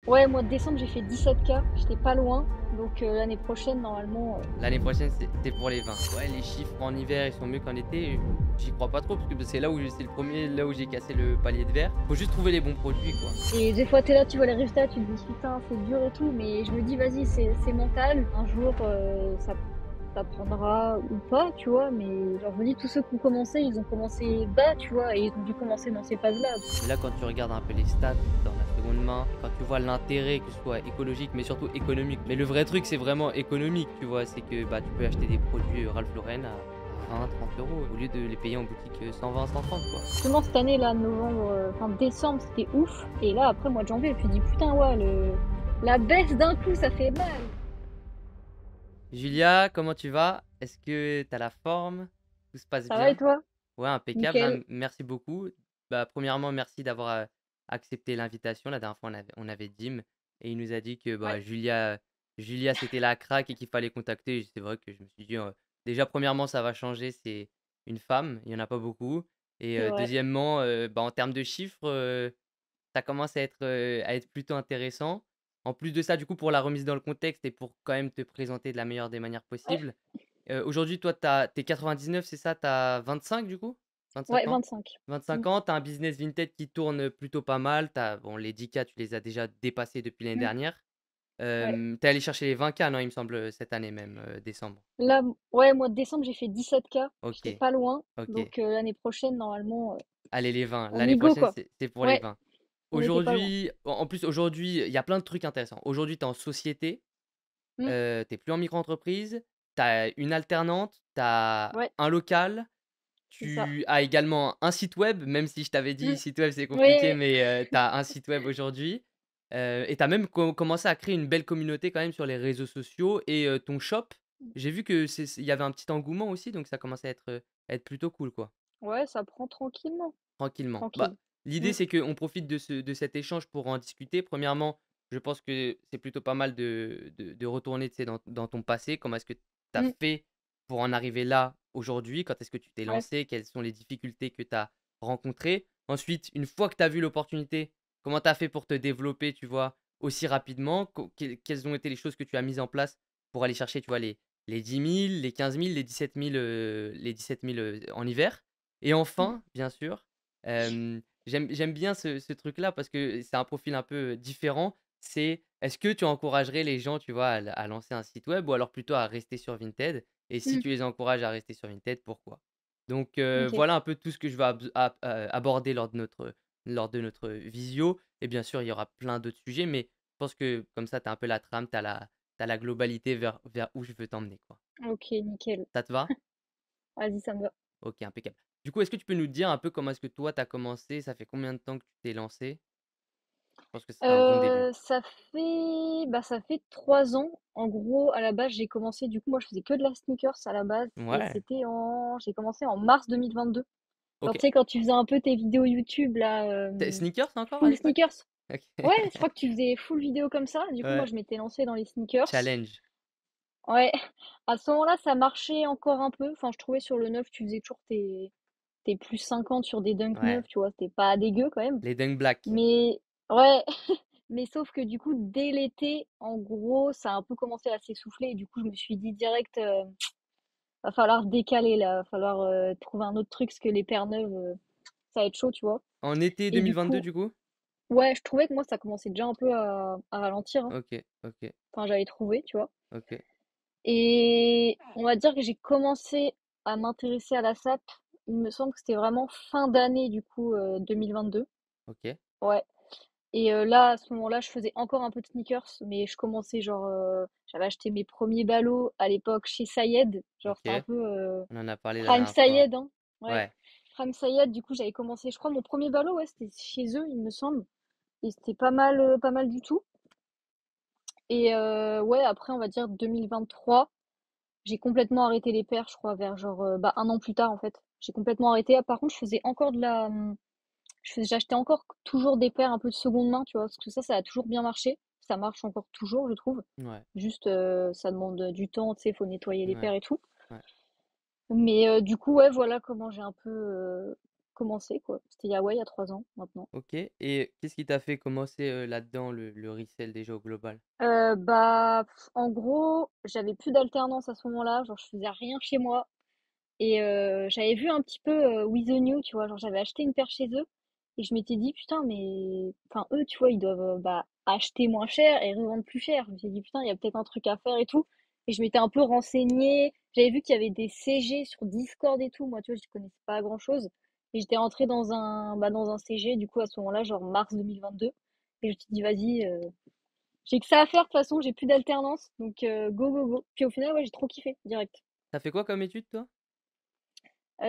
Ouais, mois de décembre, j'ai fait 17K. J'étais pas loin. Donc l'année prochaine, normalement. L'année prochaine, c'est pour les 20. Ouais, les chiffres en hiver, ils sont mieux qu'en été. J'y crois pas trop parce que c'est là où c'est le premier, là où j'ai cassé le palier de verre. Faut juste trouver les bons produits, quoi. Et des fois, t'es là, tu vois les résultats, tu te dis putain, c'est dur et tout. Mais je me dis, vas-y, c'est mental. Un jour, ça prendra ou pas, tu vois. Mais genre, je me dis, tous ceux qui ont commencé, ils ont commencé bas, tu vois. Et ils ont dû commencer dans ces phases-là. Mais là, quand tu regardes un peu les stats dans la seconde main, quand tu vois l'intérêt, que ce soit écologique, mais surtout économique. Mais le vrai truc, c'est vraiment économique, tu vois. C'est que bah, tu peux acheter des produits Ralph Lauren à 20, 30 euros au lieu de les payer en boutique 120, 130, quoi. Justement, cette année, là, novembre, enfin décembre, c'était ouf. Et là, après, mois de janvier, je me suis dit, putain, ouais, la baisse d'un coup, ça fait mal. Julia, comment tu vas? Est-ce que tu as la forme? Tout se passe Ça va et bien? toi? Ouais, impeccable, Nickel. hein, merci beaucoup. Bah, premièrement, merci d'avoir accepté l'invitation. La dernière fois, on avait Dim et il nous a dit que Ouais, bah, Julia c'était la craque et qu'il fallait contacter. Et c'est vrai que je me suis dit, déjà, premièrement, ça va changer, c'est une femme, il n'y en a pas beaucoup. Et c'est vrai. deuxièmement, bah, en termes de chiffres, ça commence à être plutôt intéressant. En plus de ça, du coup, pour la remise dans le contexte et pour quand même te présenter de la meilleure des manières Ouais, possibles, aujourd'hui, toi, t'es 99, c'est ça? T'as 25 du coup? ouais, 25 ans? 25. Mm. 25 ans, tu as un business vintage qui tourne plutôt pas mal. Bon, les 10K, tu les as déjà dépassés depuis l'année Mm. dernière. Ouais. Tu es allé chercher les 20K, non, il me semble, cette année même, décembre. Là, ouais, mois de décembre, j'ai fait 17K. J'étais Ok, pas loin. ok. Donc l'année prochaine, normalement, Allez, les 20. on L'année y go, prochaine, quoi. c'est pour les Ouais, 20. on était pas loin. Aujourd'hui, en plus, aujourd'hui, il y a plein de trucs intéressants. Aujourd'hui, tu es en société. Mm. Tu plus en micro-entreprise, tu as une alternante, tu as Ouais, un local, c'est ça. tu as également un site web, même si je t'avais dit Mm. site web c'est compliqué, Oui, mais tu as un site web aujourd'hui. Et tu as même commencé à créer une belle communauté quand même sur les réseaux sociaux et ton shop, j'ai vu que il y avait un petit engouement aussi, donc ça commençait à être plutôt cool, quoi. ouais, ça prend tranquillement. Tranquillement. Bah, Tranquille. l'idée, Mm. c'est qu'on profite de cet échange pour en discuter. Premièrement, je pense que c'est plutôt pas mal de retourner, tu sais, dans ton passé. Comment est-ce que tu as Mm. fait pour en arriver là aujourd'hui? Quand est-ce que tu t'es Ouais. lancé? Quelles sont les difficultés que tu as rencontrées? Ensuite, une fois que tu as vu l'opportunité, comment tu as fait pour te développer, tu vois, aussi rapidement? Quelles ont été les choses que tu as mises en place pour aller chercher, tu vois, les 10 000, les 15 000, les 17 000 en hiver? Et Mm. enfin, bien sûr, j'aime bien ce truc-là parce que c'est un profil un peu différent. C'est est-ce que tu encouragerais les gens, tu vois, à lancer un site web ou alors plutôt à rester sur Vinted? Et si Mm. tu les encourages à rester sur Vinted, pourquoi? Donc Ok. voilà un peu tout ce que je vais aborder lors de notre visio. Et bien sûr, il y aura plein d'autres sujets, mais je pense que comme ça, tu as un peu la trame, tu as la globalité vers où je veux t'emmener, quoi. Ok, nickel. Ça te va? Vas-y, ça me va. Ok, impeccable. Du coup, est-ce que tu peux nous dire un peu comment est-ce que toi, tu as commencé? Ça fait combien de temps que tu t'es lancé? Je pense que c'est un bon début. Ça fait 3 ans. En gros, à la base, j'ai commencé, du coup, moi, je faisais que de la sneakers à la base, et Ouais. j'ai commencé en mars 2022. Genre, Ok. tu sais, quand tu faisais un peu tes vidéos YouTube, là, Sneakers encore à full l'époque? sneakers. Ok. Ouais, je crois que tu faisais full vidéo comme ça. Du coup, moi, Ouais. je m'étais lancée dans les sneakers. Challenge. Ouais, à ce moment-là, ça marchait encore un peu. Enfin, je trouvais sur le neuf, tu faisais toujours tes plus 50 sur des dunks Ouais. neufs, tu vois, c'était pas dégueu quand même. Les Dunk Black. Mais ouais, mais sauf que du coup, dès l'été, en gros, ça a un peu commencé à s'essouffler. Et du coup, je me suis dit direct, va falloir décaler là, va falloir trouver un autre truc parce que les paires neuves, ça va être chaud, tu vois. En été Et du 2022, coup, du coup? ouais, je trouvais que moi, ça commençait déjà un peu à ralentir, hein. Ok. Ok. Enfin, j'avais trouvé, tu vois. Ok. Et on va dire que j'ai commencé à m'intéresser à la SAP. Il me semble que c'était vraiment fin d'année, du coup, 2022. Ok. Ouais. Et là, à ce moment-là, je faisais encore un peu de sneakers, mais je commençais genre, j'avais acheté mes premiers ballots à l'époque chez Sayed. Genre, c'était un Ok. peu On en a parlé la Prime dernière fois. Sayed, hein. Ouais, Ouais. Prime Sayed. Du coup, j'avais commencé, je crois, mon premier ballot, ouais, c'était chez eux, il me semble. Et c'était pas mal du tout. Et ouais, après, on va dire 2023, j'ai complètement arrêté les paires, je crois, vers genre bah, un an plus tard, en fait. J'ai complètement arrêté. Ah, par contre, je faisais encore j'achetais encore toujours des paires un peu de seconde main, tu vois, parce que ça a toujours bien marché. Ça marche encore toujours, je trouve. Ouais. Juste, ça demande du temps, tu sais, faut nettoyer les Ouais. paires et tout. Ouais. Mais du coup, ouais, voilà comment j'ai un peu commencé, quoi. C'était il y a, ouais, il y a 3 ans maintenant. Ok. Et qu'est-ce qui t'a fait commencer là-dedans, le resell déjà au global? Bah, en gros, j'avais plus d'alternance à ce moment-là, genre je faisais rien chez moi. Et j'avais vu un petit peu With the New, tu vois, genre j'avais acheté une paire chez eux et je m'étais dit putain mais enfin eux tu vois ils doivent bah, acheter moins cher et revendre plus cher. Je me suis dit putain il y a peut-être un truc à faire et tout et je m'étais un peu renseignée. J'avais vu qu'il y avait des CG sur Discord et tout. Moi tu vois je connaissais pas grand-chose et j'étais rentrée dans un CG du coup à ce moment-là genre mars 2022 et je me suis dit vas-y j'ai que ça à faire de toute façon j'ai plus d'alternance donc go go go. Puis au final ouais j'ai trop kiffé direct. T'as fait quoi comme étude, toi?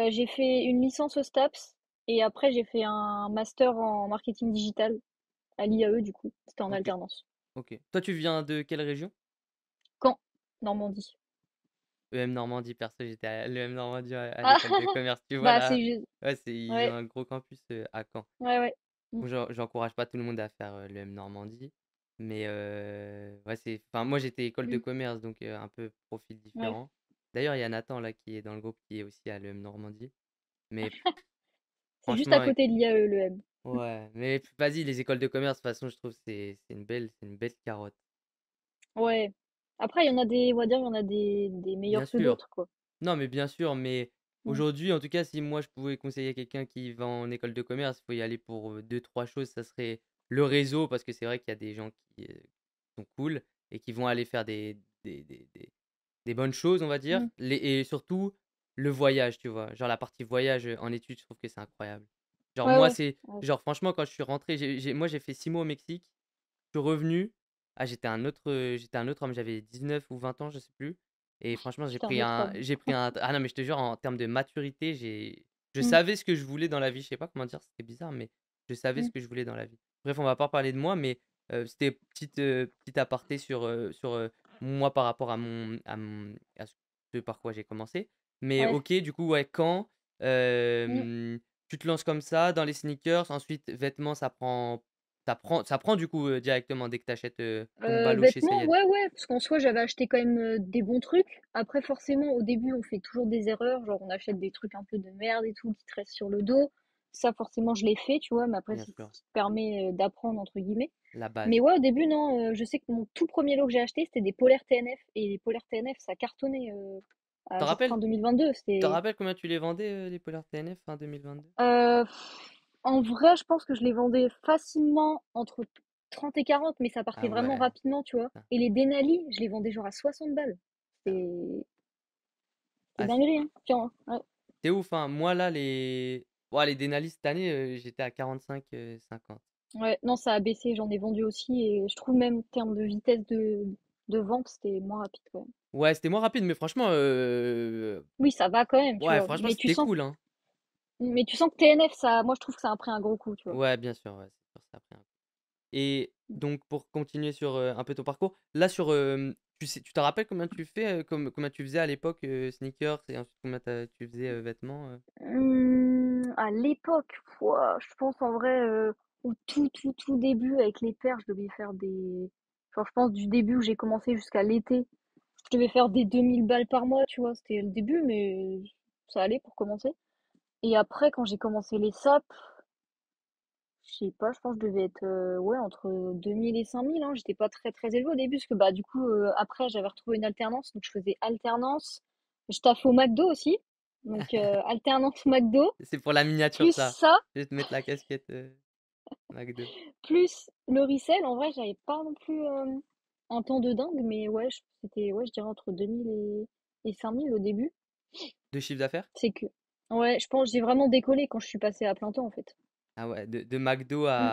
J'ai fait une licence au STAPS et après j'ai fait un master en marketing digital à l'IAE du coup. C'était en Ok, alternance. ok. Toi, tu viens de quelle région? Caen, Normandie. EM Normandie, perso, j'étais à l'EM Normandie à Ah, l'école de commerce. Tu vois bah là, c'est juste. ouais, ils ont Ouais, un gros campus à Caen. ouais, ouais. Mm, Bon, j'encourage pas tout le monde à faire l'EM Normandie, mais ouais, enfin, moi j'étais école de mm, commerce, donc un peu profil ouais. différent. D'ailleurs, il y a Nathan là qui est dans le groupe qui est aussi à l'EM Normandie. Mais C'est juste à franchement, côté de l'IAE, le M. ouais, mais vas-y, les écoles de commerce, de toute façon, je trouve que c'est une belle carotte. Ouais. Après, il y en a des, on va dire, il y en a des Bien meilleurs que sûr. d'autres, quoi. Non, mais bien sûr, mais Mm, aujourd'hui, en tout cas, si moi je pouvais conseiller à quelqu'un qui va en école de commerce, il faut y aller pour deux, trois choses. Ça serait le réseau, parce que c'est vrai qu'il y a des gens qui sont cool et qui vont aller faire des bonnes choses, on va dire. mm. Et surtout, le voyage, tu vois. Genre la partie voyage en études, je trouve que c'est incroyable. Genre Ouais, moi, ouais. c'est... Ouais. Genre franchement, quand je suis rentré, moi j'ai fait 6 mois au Mexique. Je suis revenu. Ah, j'étais un autre homme, j'avais 19 ou 20 ans, je sais plus. Et franchement, J'étais un autre homme. ah non, mais je te jure, en termes de maturité, je Mm, savais ce que je voulais dans la vie. Je sais pas comment dire, c'était bizarre, mais je savais mm. ce que je voulais dans la vie. Bref, on va pas parler de moi, mais c'était petite aparté sur moi par rapport à ce par quoi j'ai commencé. Mais Ouais. ok, du coup, ouais, quand Mm. tu te lances comme ça dans les sneakers, ensuite vêtements, ça prend du coup, directement dès que tu achètes, ton ballot chez Vêtements, Sayed? ouais, ouais, parce qu'en soi, j'avais acheté quand même des bons trucs. Après, forcément, au début, on fait toujours des erreurs, genre on achète des trucs un peu de merde et tout qui te restent sur le dos. Ça, forcément, je l'ai fait, tu vois, mais après, Bien c'est sûr, ce qui te permet d'apprendre, entre guillemets. la Mais base. ouais, au début, non, je sais que mon tout premier lot que j'ai acheté, c'était des polaires TNF. Et les polaires TNF, ça cartonnait, Tu te genre fin rappelles 2022. tu te C'était. rappelles combien tu les vendais, les Polar TNF fin 2022? En vrai, je pense que je les vendais facilement entre 30 et 40, mais ça partait Ah vraiment ouais, rapidement, tu vois. putain. Et les Denali, je les vendais genre à 60 balles. Ah ouais. C'est Ah, dinguerie, hein. Tiens, hein. Ouais. c'est ouf, hein. Moi là, les Denali cette année, j'étais à 45, 50. Ouais, non, ça a baissé, j'en ai vendu aussi, et je trouve même en termes de vitesse de vente, c'était moins rapide quand même. Ouais, c'était moins rapide, mais franchement, Oui, ça va quand même, tu ouais, vois. franchement, Mais tu c'était sens, cool, hein. mais tu sens que TNF, ça, moi je trouve que ça a pris un gros coup, tu vois. Ouais, bien sûr, ouais, c'est sûr, ça a pris un. Et donc pour continuer sur, un peu ton parcours, là sur, tu te rappelles combien tu fais, combien tu faisais à l'époque, sneakers et ensuite combien tu faisais, vêtements, À l'époque, pouah, je pense en vrai, au tout début avec les paires, je devais faire des. Genre, je pense du début où j'ai commencé jusqu'à l'été, je devais faire des 2000 balles par mois, tu vois. C'était le début, mais ça allait pour commencer. Et après, quand j'ai commencé les sapes, je sais pas, je pense que je devais être ouais, entre 2000 et 5000. Hein. J'étais pas très très élevée au début, parce que bah, du coup, après, j'avais retrouvé une alternance. Donc, je faisais alternance. Je taffais au McDo aussi. Donc, alternance McDo. C'est pour la miniature Plus ça. ça, Je vais te mettre la casquette, McDo. plus le resell. En vrai, j'avais pas non plus un temps de dingue, mais ouais, c'était, ouais, je dirais entre 2000 et 5000 au début. De chiffre d'affaires? C'est que, ouais, je pense que j'ai vraiment décollé quand je suis passée à plein temps, en fait. Ah ouais, de McDo Mm.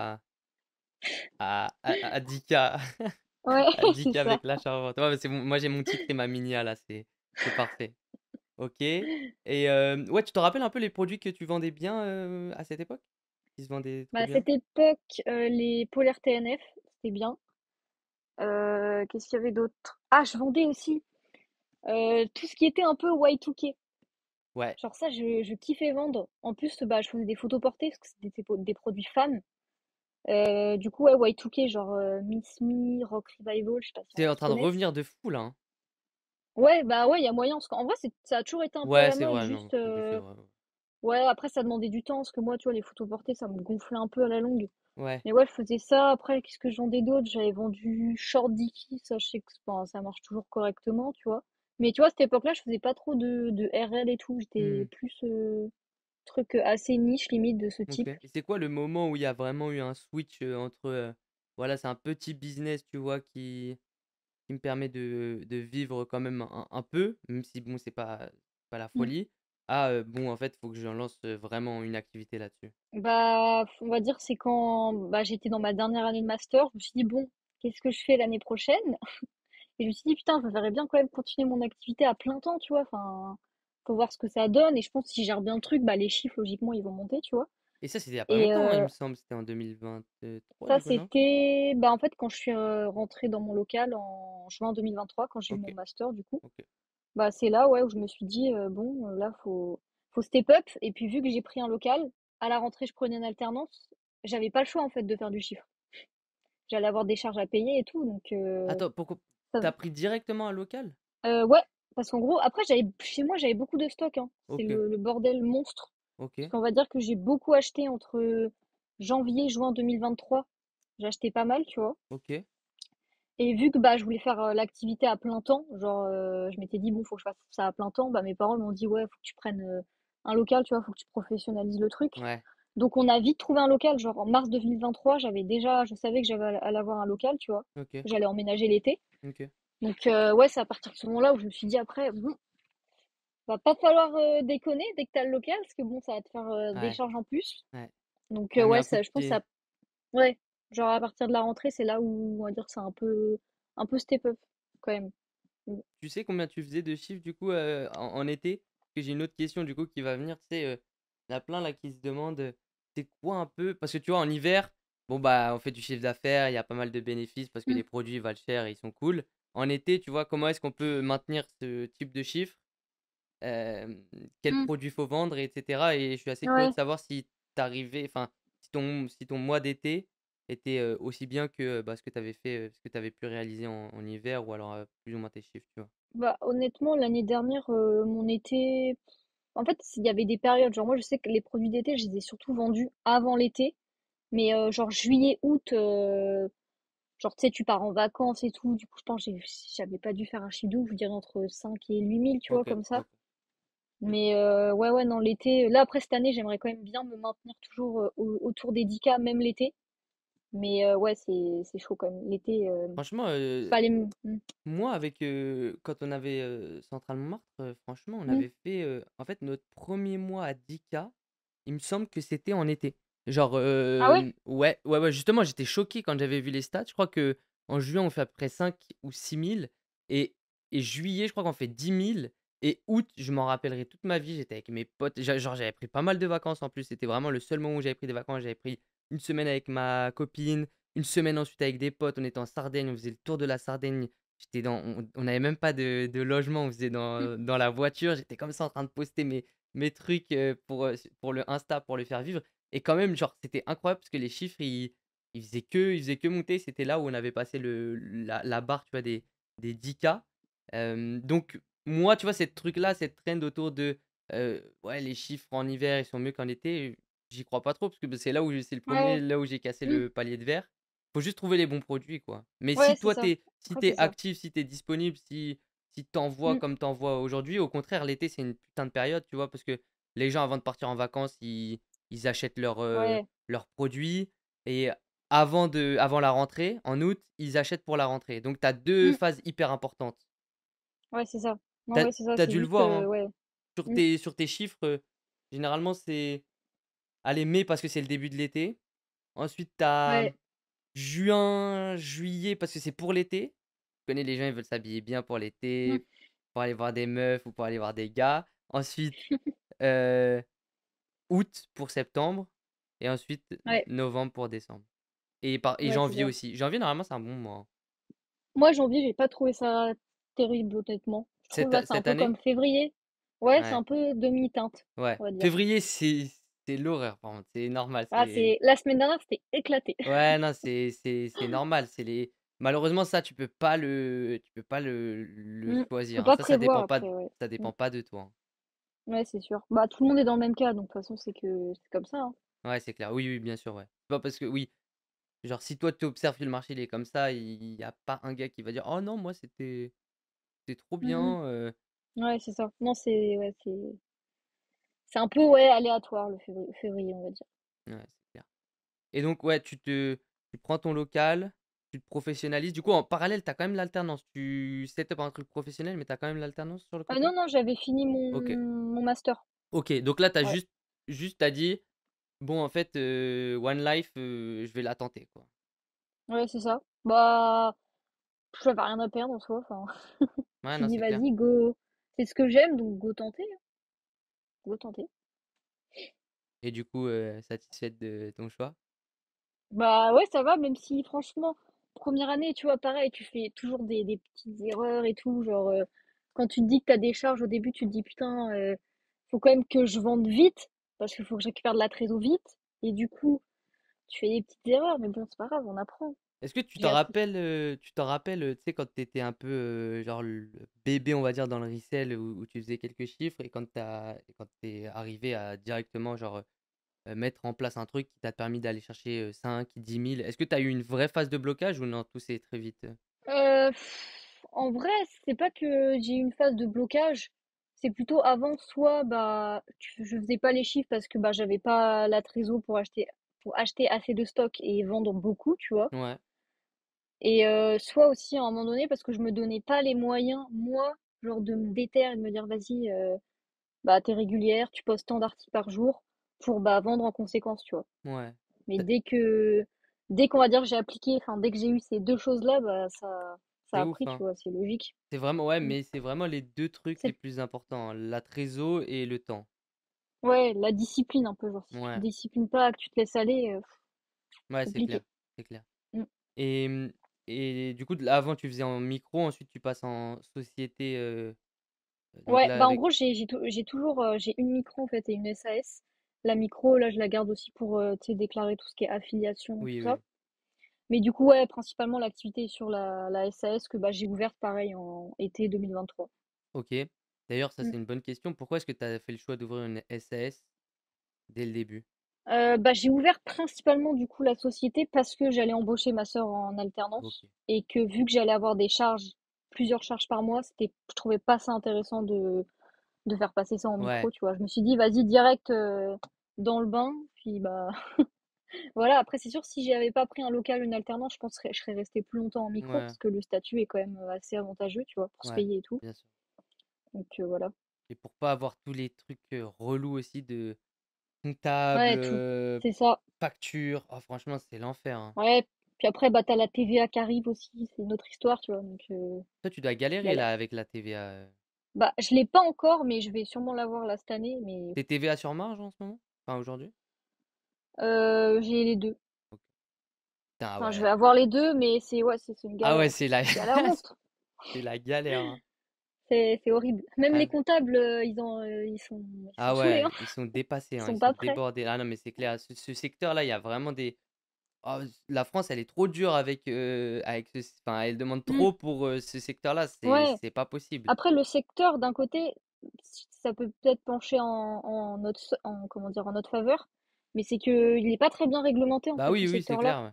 à 10K. Ouais, À c'est 10K ça. avec l'achat-revente. Ouais, moi j'ai mon titre et ma minia là, c'est parfait. Ok. Et ouais, tu te rappelles un peu les produits que tu vendais bien à cette époque? Qui se vendaient Bah, trop à bien? cette époque, les polaires TNF, c'était bien. Qu'est-ce qu'il y avait d'autre? Ah, je vendais aussi tout ce qui était un peu Y2K. Ouais. Genre ça, je kiffais vendre. En plus, bah, je faisais des photos portées parce que c'était des produits femmes. Du coup, ouais, Y2K, genre Miss Me, Rock Revival, je sais pas si C'est en tu train de connais. revenir de fou là, hein. Ouais, bah ouais, il y a moyen. Parce qu'en vrai, ça a toujours été un peu à Ouais, la c'est mode, vrai, non, juste. c'est vrai. Ouais, après, ça demandait du temps, parce que moi, tu vois, les photos portées, ça me gonflait un peu à la longue. Ouais, Mais ouais, je faisais ça. Après, qu'est-ce que je vendais d'autre? J'avais vendu Short Dicky, ça, je sais que enfin, ça marche toujours correctement, tu vois. Mais tu vois, à cette époque-là, je faisais pas trop de RL et tout. hmm, J'étais plus truc assez niche, limite, de ce ok. type. Et c'est quoi le moment où il y a vraiment eu un switch entre, voilà, c'est un petit business, tu vois, qui me permet de vivre quand même un peu, même si bon, c'est pas la Mm. folie. Ah, bon, en fait, faut que je lance vraiment une activité là-dessus. Bah, on va dire, c'est quand bah, j'étais dans ma dernière année de master. Je me suis dit, bon, qu'est-ce que je fais l'année prochaine? Et je me suis dit, putain, je verrais bien quand même continuer mon activité à plein temps, tu vois. Enfin, faut voir ce que ça donne. Et je pense que si je gère bien le truc, bah, les chiffres, logiquement, ils vont monter, tu vois. Et ça, c'était il y a pas Et longtemps, hein, il me semble. C'était en 2023, ça, du coup, non? c'était, bah, en fait, quand je suis rentrée dans mon local en juin 2023, quand j'ai eu Ok, mon master, du coup, ok. bah, c'est là, ouais, où je me suis dit, bon, là, faut step up. Et puis, vu que j'ai pris un local, à la rentrée, je prenais une alternance. J'avais pas le choix, en fait, de faire du chiffre. J'allais avoir des charges à payer et tout, donc, Attends, pourquoi ça- t'as pris directement un local? ouais, parce qu'en gros, après, chez moi, j'avais beaucoup de stock, hein. C'est Ok, le bordel monstre. ok, Parce qu'on va dire que j'ai beaucoup acheté entre janvier et juin 2023. J'ai acheté pas mal, tu vois. ok. Et vu que bah, je voulais faire l'activité à plein temps, genre je m'étais dit, bon, faut que je fasse ça à plein temps, bah, mes parents m'ont dit, ouais, faut que tu prennes un local, tu vois, faut que tu professionnalises le truc. Ouais, Donc on a vite trouvé un local, genre en mars 2023, je savais que j'avais à avoir un local, tu vois. ok, J'allais emménager l'été. ok. Donc ouais, c'est à partir de ce moment-là où je me suis dit après, bon, va pas falloir déconner dès que t'as le local, parce que bon, ça va te faire des Ouais, charges en plus. ouais. Donc Ça met ouais, un coup ça, de je pense que pied. ça, ouais, genre à partir de la rentrée, c'est là où on va dire que c'est un peu step up quand même. Mm. Tu sais combien tu faisais de chiffres, du coup, en été? Parce que j'ai une autre question, du coup, qui va venir. Tu sais, il y en a plein là qui se demandent, c'est quoi un peu. Parce que tu vois, en hiver, bon, bah, on fait du chiffre d'affaires, il y a pas mal de bénéfices parce que Mm. les produits valent cher et ils sont cool. En été, tu vois, comment est-ce qu'on peut maintenir ce type de chiffre? Quels Mm. produits faut vendre, etc. Et je suis assez curieux de Ouais. savoir si t'arrivais, enfin, si ton mois d'été était aussi bien que bah, ce que tu avais fait, ce que tu avais pu réaliser en hiver, ou alors plus ou moins tes chiffres, tu vois. Bah honnêtement, l'année dernière, mon été, en fait, il y avait des périodes. Genre moi, je sais que les produits d'été, je les ai surtout vendus avant l'été. Mais genre juillet, août, genre tu sais, tu pars en vacances et tout. Du coup, je pense que j'avais pas dû faire un chiffre de ouf, je dirais entre 5 et 8 000, tu vois, Ok, comme ça. ok. Mais ouais, ouais, non, l'été. Là, après cette année, j'aimerais quand même bien me maintenir toujours autour des 10K, même l'été. Mais ouais, c'est chaud quand même. L'été, Franchement, fallait. moi, avec quand on avait Central Montmartre, franchement, on Mm. avait fait en fait notre premier mois à 10K. Il me semble que c'était en été. Genre, Ah ouais? ouais, ouais, ouais, justement, j'étais choqué quand j'avais vu les stats. Je crois que en juin, on fait à peu près 5 ou 6 000. Et, et juillet, je crois qu'on fait 10 000. Et août, je m'en rappellerai toute ma vie. J'étais avec mes potes. Genre, j'avais pris pas mal de vacances en plus. C'était vraiment le seul moment où j'avais pris des vacances. J'avais pris une semaine avec ma copine, une semaine ensuite avec des potes. On était en Sardaigne. On faisait le tour de la Sardaigne. On n'avait même pas de logement. On faisait dans la voiture. J'étais comme ça en train de poster mes trucs pour le Insta, pour le faire vivre. Et quand même, genre, c'était incroyable parce que les chiffres, ils faisaient que monter. C'était là où on avait passé la barre, tu vois, des 10K. Donc, moi, tu vois, cette truc-là, cette trend autour de ouais, les chiffres en hiver, ils sont mieux qu'en été, j'y crois pas trop parce que bah, c'est le premier, Ouais. là où j'ai cassé Mm. le palier de verre. Faut juste trouver les bons produits, quoi. Mais Ouais, si c'est toi, ça. si Ouais, t'es c'est ça. actif, si t'es disponible, si t'envoies Mm. comme t'envoies aujourd'hui, au contraire, l'été, c'est une putain de période, tu vois, parce que les gens, avant de partir en vacances, ils achètent Ouais. leurs produits. Et avant la rentrée, en août, ils achètent pour la rentrée. Donc, tu as deux Mm. phases hyper importantes. Ouais, c'est ça. Tu Non, ouais, c'est ça. as C'est dû le juste, voir, hein. ouais. Sur Mm. tes chiffres, généralement, c'est allez, mai parce que c'est le début de l'été. Ensuite, tu as Ouais. juin, juillet parce que c'est pour l'été. Tu connais, les gens, ils veulent s'habiller bien pour Mm. l'été, pour aller voir des meufs ou pour aller voir des gars. Ensuite, euh, août pour septembre. Et ensuite, Ouais. novembre pour décembre. Et Ouais, c'est janvier ça. aussi. Janvier, normalement, c'est un bon mois, hein. Moi, janvier, j'ai pas trouvé ça terrible, honnêtement. Je trouve là, c'est un Cette peu année? comme février. Ouais, c'est Ouais, un peu demi-teinte, ouais. on va dire. Février, c'est l'horreur, par contre. C'est normal. Ah, c'est la semaine dernière, c'était éclaté. Ouais, non, c'est normal. Malheureusement, ça, tu peux pas le Mm. Tu peux choisir, hein. pas Ça prévoir dépend pas, après, ouais. ça Mm. dépend pas de toi, hein. Ouais, c'est sûr. Bah, tout le monde est dans le même cas, donc de toute façon, c'est comme ça, hein. Ouais, c'est clair. Oui, oui, bien sûr, ouais. C'est pas parce que oui, genre si toi tu observes que le marché il est comme ça, il y a pas un gars qui va dire: «Oh non, moi c'était trop Mm, bien, ouais, c'est ça. Non, c'est un peu, ouais, aléatoire le février, on va dire. ouais, c'est clair. Et donc ouais, tu prends ton local, tu te professionnalises. Du coup, en parallèle, tu as quand même l'alternance. Tu set up un truc professionnel, mais tu as quand même l'alternance sur le Ah non, côté? non, j'avais fini OK. mon master. OK, donc là tu as Ouais, juste t'as dit: «Bon en fait, One Life, je vais la tenter, quoi». ouais, c'est ça. Bah, j'avais rien à perdre en soi. Enfin, je me Ouais, suis non, dit, c'est clair. vas-y, go. C'est ce que j'aime, donc go tenter, hein. Go tenter. Et du coup, satisfaite de ton choix? Bah ouais, ça va, même si franchement, première année, tu vois, pareil, tu fais toujours des petites erreurs et tout. Genre, quand tu te dis que t'as des charges au début, tu te dis, putain, faut quand même que je vende vite, parce qu'il faut que je récupère de la trésor vite. Et du coup, tu fais des petites erreurs, mais bon, c'est pas grave, on apprend. Est-ce que J'ai appris. tu t'en rappelles, tu sais, quand tu étais un peu, genre le bébé, on va dire, dans le resell où tu faisais quelques chiffres et quand t'es arrivé à directement, genre, mettre en place un truc qui t'a permis d'aller chercher 5, 10 000. Est-ce que tu as eu une vraie phase de blocage ou non, tout s'est très vite? Euh, En vrai, c'est pas que j'ai eu une phase de blocage, c'est plutôt avant, soit bah, je faisais pas les chiffres parce que bah, j'avais pas la trésor pour acheter assez de stock et vendre beaucoup, tu vois. Ouais, Et soit aussi à un moment donné parce que je me donnais pas les moyens, moi, genre de me déterre et de me dire vas-y, bah t'es régulière, tu postes tant d'articles par jour pour bah vendre en conséquence, tu vois. ouais. Mais C'est dès qu'on va dire que j'ai appliqué, enfin dès que j'ai eu ces deux choses-là, bah ça c'est a ouf, pris, tu hein. vois, c'est logique. C'est vraiment, ouais, Mm. mais c'est vraiment les deux trucs les C'est plus importants, hein, la trésor et le temps. Ouais, la discipline un peu, genre si tu te Ouais, disciplines pas, que tu te laisses aller, ouais, c'est clair, compliqué. c'est clair. Mm. Et, et du coup, avant, tu faisais en micro, ensuite tu passes en société. Donc Ouais, là, bah en avec. gros j'ai toujours j'ai une micro en fait et une SAS. La micro là je la garde aussi pour tu sais déclarer tout ce qui est affiliation tout Oui, ça. oui. Mais du coup ouais principalement l'activité est sur la SAS que bah j'ai ouverte pareil en été 2023. Ok. D'ailleurs, ça, Mm. c'est une bonne question. Pourquoi est-ce que tu as fait le choix d'ouvrir une SAS dès le début? Bah j'ai ouvert principalement du coup la société parce que j'allais embaucher ma sœur en Ok. alternance et que vu que j'allais avoir des charges, plusieurs charges par mois, je trouvais pas ça intéressant de faire passer ça en Ouais, micro, tu vois. Je me suis dit, vas-y, direct dans le bain. Puis bah voilà, après c'est sûr, si j'avais pas pris un local, une alternance, je pense que je serais restée plus longtemps en micro ouais, parce que le statut est quand même assez avantageux, tu vois, pour se ouais, payer et tout. bien sûr. Donc voilà. Et pour pas avoir tous les trucs relous aussi de comptable, Ouais, tout. C'est ça. facture. Oh, franchement, c'est l'enfer, hein. Ouais. Puis après, bah t'as la TVA qui arrive aussi, c'est une autre histoire, tu vois. Donc Toi, tu dois galérer là galère. avec la TVA. Bah je l'ai pas encore, mais je vais sûrement l'avoir là cette année. Mais T'es TVA sur marge en ce moment? Enfin, aujourd'hui? j'ai les deux. Ok. Putain, ah Enfin, je vais ouais. avoir les deux, mais c'est une Ah ouais, galère. c'est la... C'est une galère monstre. c'est la galère, hein. C'est horrible. Même Ah, les comptables, ils sont ah saoulés, hein. ouais, ils sont dépassés, Ils hein, ils sont sont pas prêts. débordés. Ah non, mais c'est clair, ce secteur-là, il y a vraiment des. Oh, la France, elle est trop dure avec enfin, elle demande Mm. trop pour ce secteur-là, Ouais. c'est pas possible. Après, le secteur, d'un côté, ça peut peut-être pencher comment dire, en notre faveur, mais c'est que il est pas très bien réglementé, en Bah fait, ce oui, oui, c'est secteur-là. clair, ouais.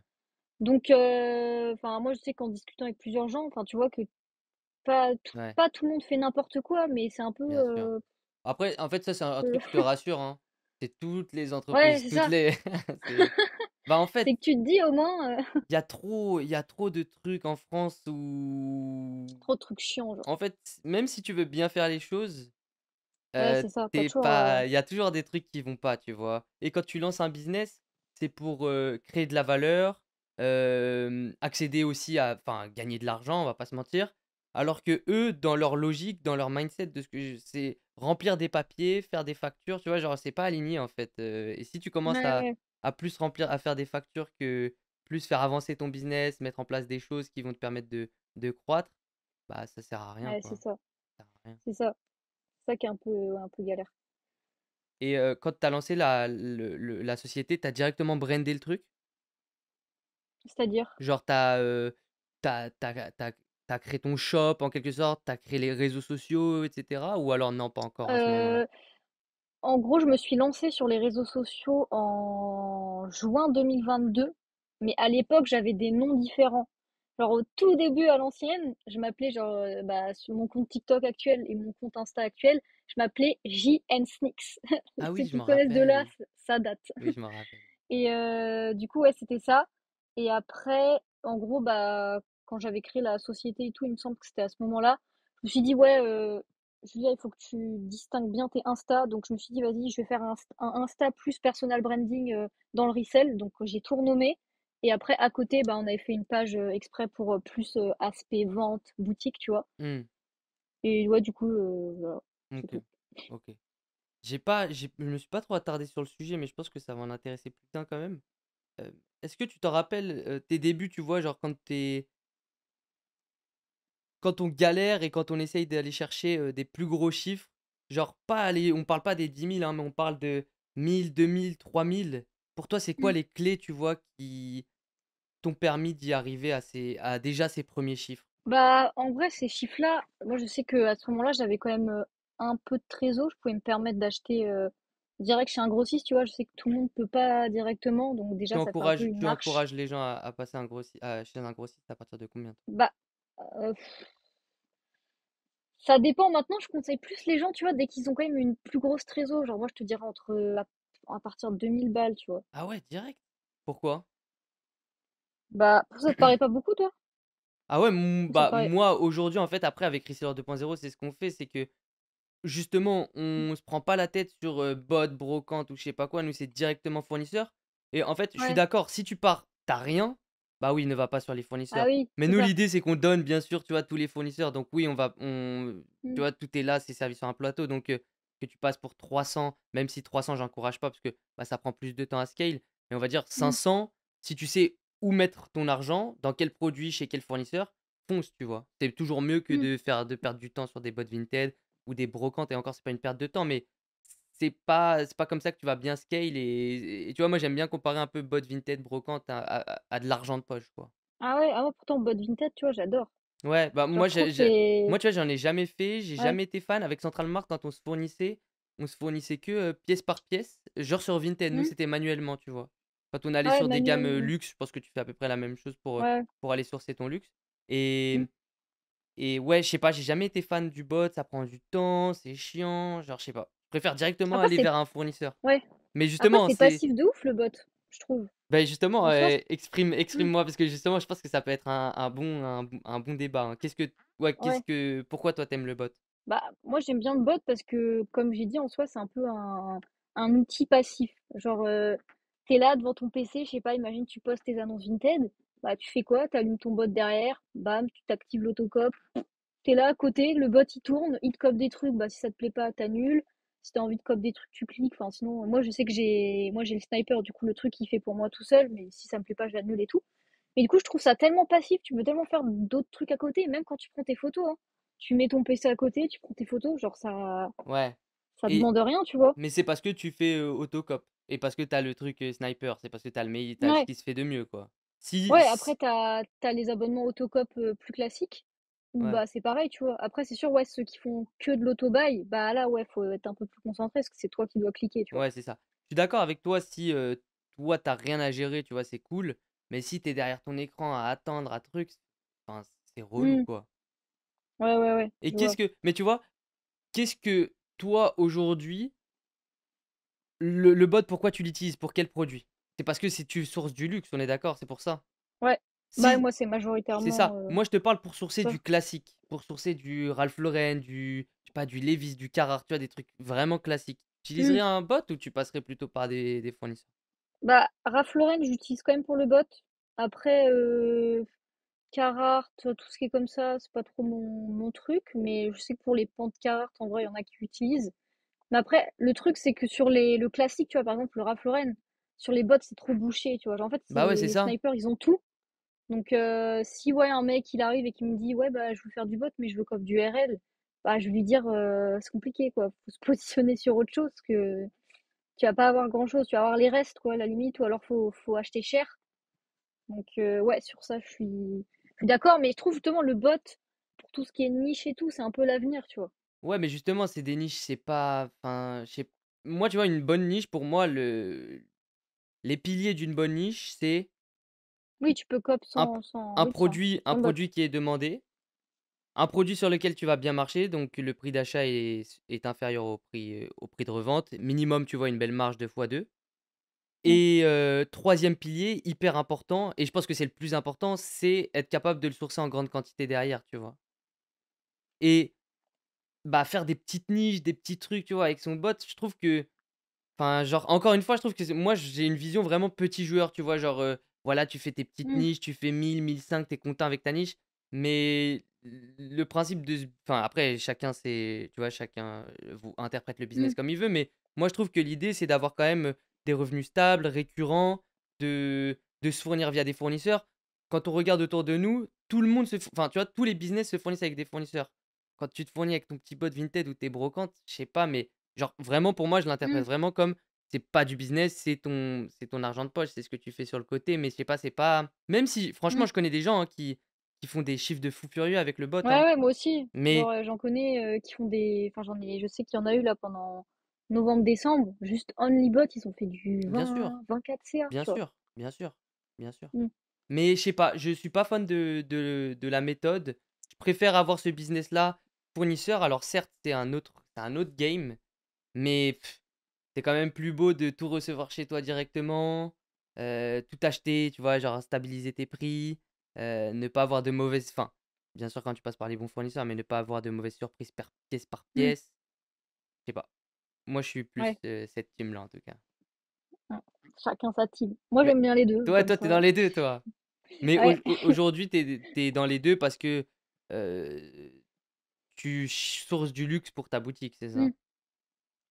Donc, enfin, moi, je sais qu'en discutant avec plusieurs gens, enfin, tu vois que Ouais, pas tout le monde fait n'importe quoi, mais c'est un peu, bien sûr. Après, en fait, ça, c'est un euh, truc qui te rassure, hein. C'est toutes les ouais, entreprises, c'est toutes ça. les. c'est- Bah en fait, C'est que tu te dis au moins, il y a trop de trucs en France où. trop de trucs chiants, genre. En fait, même si tu veux bien faire les choses, Ouais, c'est ça. T'as tu toujours, pas il y a toujours des trucs qui vont pas, tu vois? Et quand tu lances un business, c'est pour, créer de la valeur, accéder aussi à enfin, gagner de l'argent, on va pas se mentir. Alors que eux, dans leur logique, dans leur mindset de ce que je c'est remplir des papiers, faire des factures, tu vois? Genre, c'est pas aligné, en fait, et si tu commences ouais, à ouais. plus remplir à faire des factures que plus faire avancer ton business, mettre en place des choses qui vont te permettre de croître, bah, ça sert à rien, Ouais, quoi. Ça sert à rien. c'est ça. C'est ça qui est un peu galère. Et quand tu as lancé la société, tu as directement brandé le truc? C'est-à-dire? Genre tu as créé ton shop en quelque sorte, tu as créé les réseaux sociaux et cetera? Ou alors non, pas encore à ce Euh, moment-là? En gros, je me suis lancée sur les réseaux sociaux en juin 2022, mais à l'époque, j'avais des noms différents. Genre au tout début, à l'ancienne, je m'appelais genre bah, sur mon compte TikTok actuel et mon compte Insta actuel, je m'appelais JN Sneaks. Ah Ceux oui, je qui m'en connaissent de là, rappelle. ça date. Oui, je m'en rappelle. Et du coup, ouais, c'était ça. Et après, en gros, bah, quand j'avais créé la société et tout, il me semble que c'était à ce moment-là, je me suis dit, ouais, Julia, il faut que tu distingues bien tes Insta. Donc, je me suis dit, vas-y, je vais faire un Insta plus personal branding dans le resell. Donc, j'ai tout renommé. Et après, à côté, bah, on avait fait une page exprès pour plus aspect vente, boutique, tu vois. Hmm, Et ouais, du coup, voilà, c'est ok, tout. ok. Je me suis pas trop attardé sur le sujet, mais je pense que ça va en intéresser plus d'un quand même. Euh, Est-ce que tu t'en rappelles tes débuts, tu vois, genre quand on galère et quand on essaye d'aller chercher des plus gros chiffres, genre pas aller, on parle pas des 10 000, hein, mais on parle de 1 000, 2 000, 3 000. Pour toi, c'est quoi Mm. les clés, tu vois, qui t'ont permis d'y arriver à déjà ces premiers chiffres? Bah, en vrai, ces chiffres-là, moi, je sais que à ce moment-là, j'avais quand même un peu de trésor. Je pouvais me permettre d'acheter direct chez un grossiste, tu vois. Je sais que tout le monde peut pas directement, donc déjà, ça fait un peu une Tu marche. encourages les gens à passer chez un grossiste à partir de combien, toi? Bah, euh, ça dépend. Maintenant, je conseille plus les gens, tu vois, dès qu'ils ont quand même une plus grosse trésor. Genre, moi, je te dirais à partir de 2000 balles, tu vois. Ah ouais, direct? Pourquoi? Bah, ça te paraît pas beaucoup, toi? Ah ouais, Ou ça te paraît. moi aujourd'hui en fait après avec Reseller 2.0 c'est ce qu'on fait, c'est que justement on se prend pas la tête sur bot, brocante ou je sais pas quoi, nous c'est directement fournisseur. Et en fait je suis Ouais. d'accord, si tu pars, t'as rien, bah oui ne va pas sur les Ah fournisseurs. oui, Mais c'est nous ça. l'idée c'est qu'on donne bien sûr tu vois tous les fournisseurs, donc oui tu Mm, vois tout est là, c'est servi sur un plateau, donc que tu passes pour 300, même si 300 j'encourage pas parce que bah, ça prend plus de temps à scale, mais on va dire mm, 500, si tu sais où mettre ton argent, dans quel produit, chez quel fournisseur, fonce, tu vois. C'est toujours mieux que mm. de perdre du temps sur des bots Vinted ou des brocantes, et encore c'est pas une perte de temps, mais c'est pas comme ça que tu vas bien scale. Et tu vois, moi j'aime bien comparer un peu bot Vinted, brocante à de l'argent de poche, quoi. Ah ouais, pourtant, Bot Vinted, tu vois, j'adore. Ouais, bah Genre, je trouve que c'est. moi tu vois, j'en ai jamais fait, j'ai Ouais. jamais été fan. Avec Central Mark, quand on se fournissait que pièce par pièce, genre sur Vinted. Nous, Hmm. c'était manuellement, tu vois. Quand on allait Ouais, sur des gammes manuel. luxe, je pense que tu fais à peu près la même chose Ouais. pour aller sourcer ton luxe. Et, Hmm. et ouais, je sais pas, j'ai jamais été fan du bot, ça prend du temps, c'est chiant, genre, je sais pas. Je préfère directement Après, aller c'est. vers un fournisseur. Ouais. Mais Après, justement, c'est c'est. passif de ouf, le bot, je trouve. Bah justement, En soi, hmm, exprime-moi, parce que justement, je pense que ça peut être un bon débat, hein. ouais. Pourquoi toi t'aimes le bot? Bah, moi, j'aime bien le bot parce que, comme j'ai dit, en soi, c'est un peu un outil passif. Genre, t'es là devant ton PC, je sais pas, imagine, tu postes tes annonces Vinted. Bah, tu fais quoi? T'allumes ton bot derrière, bam, tu t'actives l'autocop. T'es là à côté, le bot il tourne, il te cope des trucs, bah si ça te plaît pas, t'annules. Si t'as envie de cope des trucs, tu cliques. Enfin, sinon, moi je sais que j'ai le sniper, du coup le truc il fait pour moi tout seul, mais si ça me plaît pas, je l'annule et tout. Mais du coup, je trouve ça tellement passif, tu peux tellement faire d'autres trucs à côté, même quand tu prends tes photos, hein. Tu mets ton PC à côté, tu prends tes photos, genre Ouais. ça Et demande rien, tu vois. mais c'est parce que tu fais autocop et parce que t'as le truc sniper, c'est parce que t'as ce Ouais. qui se fait de mieux, quoi. Si, Ouais, après si- t'as les abonnements Autocop plus classiques, où ouais. bah c'est pareil, tu vois. Après, c'est sûr, ouais, ceux qui font que de l'auto-buy, bah là, ouais, faut être un peu plus concentré, parce que c'est toi qui dois cliquer, tu vois. Ouais, c'est ça. Je suis d'accord avec toi si toi t'as rien à gérer, tu vois, c'est cool. Mais si t'es derrière ton écran à attendre à truc, enfin, c'est relou, Hmm. quoi. Ouais, Et je vois. mais tu vois, qu'est-ce que toi aujourd'hui, le bot, pourquoi tu l'utilises? Pour quel produit? C'est parce que si tu sources du luxe, on est d'accord, c'est pour ça. Ouais. Bah, Si, moi, c'est c'est majoritairement ça. Moi, je te parle pour sourcer ça. du classique, pour sourcer du Ralph Lauren, je sais pas, du Levi's, du Carhartt, tu vois, des trucs vraiment classiques. Tu Hmm. utiliserais un bot ou tu passerais plutôt par des fournisseurs? Bah, Ralph Lauren, j'utilise quand même pour le bot. Après, Carhartt, tout ce qui est comme ça, c'est pas trop mon truc, mais je sais que pour les pans de Carhartt, en vrai, il y en a qui l'utilisent. Mais après, le truc, c'est que sur le classique, tu vois, par exemple, le Ralph Lauren, sur les bots, c'est trop bouché, tu vois. Genre, en fait, Bah ouais, c'est les ça. snipers, ils ont tout. Donc, si, ouais, un mec, il arrive et qui me dit, ouais, bah, je veux faire du bot, mais je veux comme du RL, bah, je vais lui dire, c'est compliqué, quoi. Faut se positionner sur autre chose que tu vas pas avoir grand-chose. Tu vas avoir les restes, quoi, à la limite, ou alors faut acheter cher. Donc, ouais, sur ça, je suis d'accord, mais je trouve justement le bot, pour tout ce qui est niche et tout, c'est un peu l'avenir, tu vois. Ouais, mais justement, c'est des niches, c'est pas. Enfin, je sais. moi, tu vois, une bonne niche, pour moi, les piliers d'une bonne niche, c'est Oui, tu peux cop un, p- oui, un sans bot. produit qui est demandé, un produit sur lequel tu vas bien marcher, donc le prix d'achat est inférieur au prix de revente. Minimum, tu vois, une belle marge de fois 2. Mm. Et 3e pilier, hyper important, et je pense que c'est le plus important, c'est être capable de le sourcer en grande quantité derrière, tu vois? Et bah, faire des petites niches, des petits trucs, tu vois, avec son bot, je trouve que enfin, genre, encore une fois, je trouve que moi, j'ai une vision vraiment petit joueur, tu vois? Genre, voilà, tu fais tes petites Mm. niches, tu fais 1 000, 1 500, tu es content avec ta niche, mais le principe de enfin, après, chacun c'est tu vois, chacun, vous interprète le Mm. business comme il veut, mais moi, je trouve que l'idée, c'est d'avoir quand même, des revenus stables, récurrents, de se fournir via des fournisseurs. Quand on regarde autour de nous, tout le monde enfin, tu vois, tous les business se fournissent avec des fournisseurs. Quand tu te fournis avec ton petit bot Vinted ou tes brocantes, je sais pas, mais genre, vraiment, pour moi, je Mm. l'interprète vraiment comme c'est pas du business, c'est ton argent de poche, c'est ce que tu fais sur le côté, mais je sais pas, c'est pas même si franchement, Mm. je connais des gens, hein, qui font des chiffres de fou furieux avec le bot, Ouais, hein. ouais, moi aussi. Genre, Mais j'en connais qui font des. Enfin, je sais qu'il y en a eu là pendant novembre-décembre. Juste OnlyBot, ils ont fait du bien sûr, 24 CA, bien tu vois. sûr, bien sûr, bien sûr. Mm. Mais je sais pas, je suis pas fan de la méthode. Je préfère avoir ce business-là fournisseur. Alors certes, c'est un autre game, mais c'est quand même plus beau de tout recevoir chez toi directement, tout acheter, tu vois? Genre stabiliser tes prix, ne pas avoir de mauvaises enfin, bien sûr quand tu passes par les bons fournisseurs, mais ne pas avoir de mauvaises surprises pièce par Mm. pièce. Je sais pas. Moi, je suis plus, Ouais. cette team-là en tout cas. Ouais. Chacun sa team. Moi, Mais j'aime bien les deux, toi comme toi, tu ça. es dans les 2 toi? Mais Ouais. aujourd'hui, tu es dans les 2 parce que, heu, tu sources du luxe pour ta boutique, c'est ça? Mm.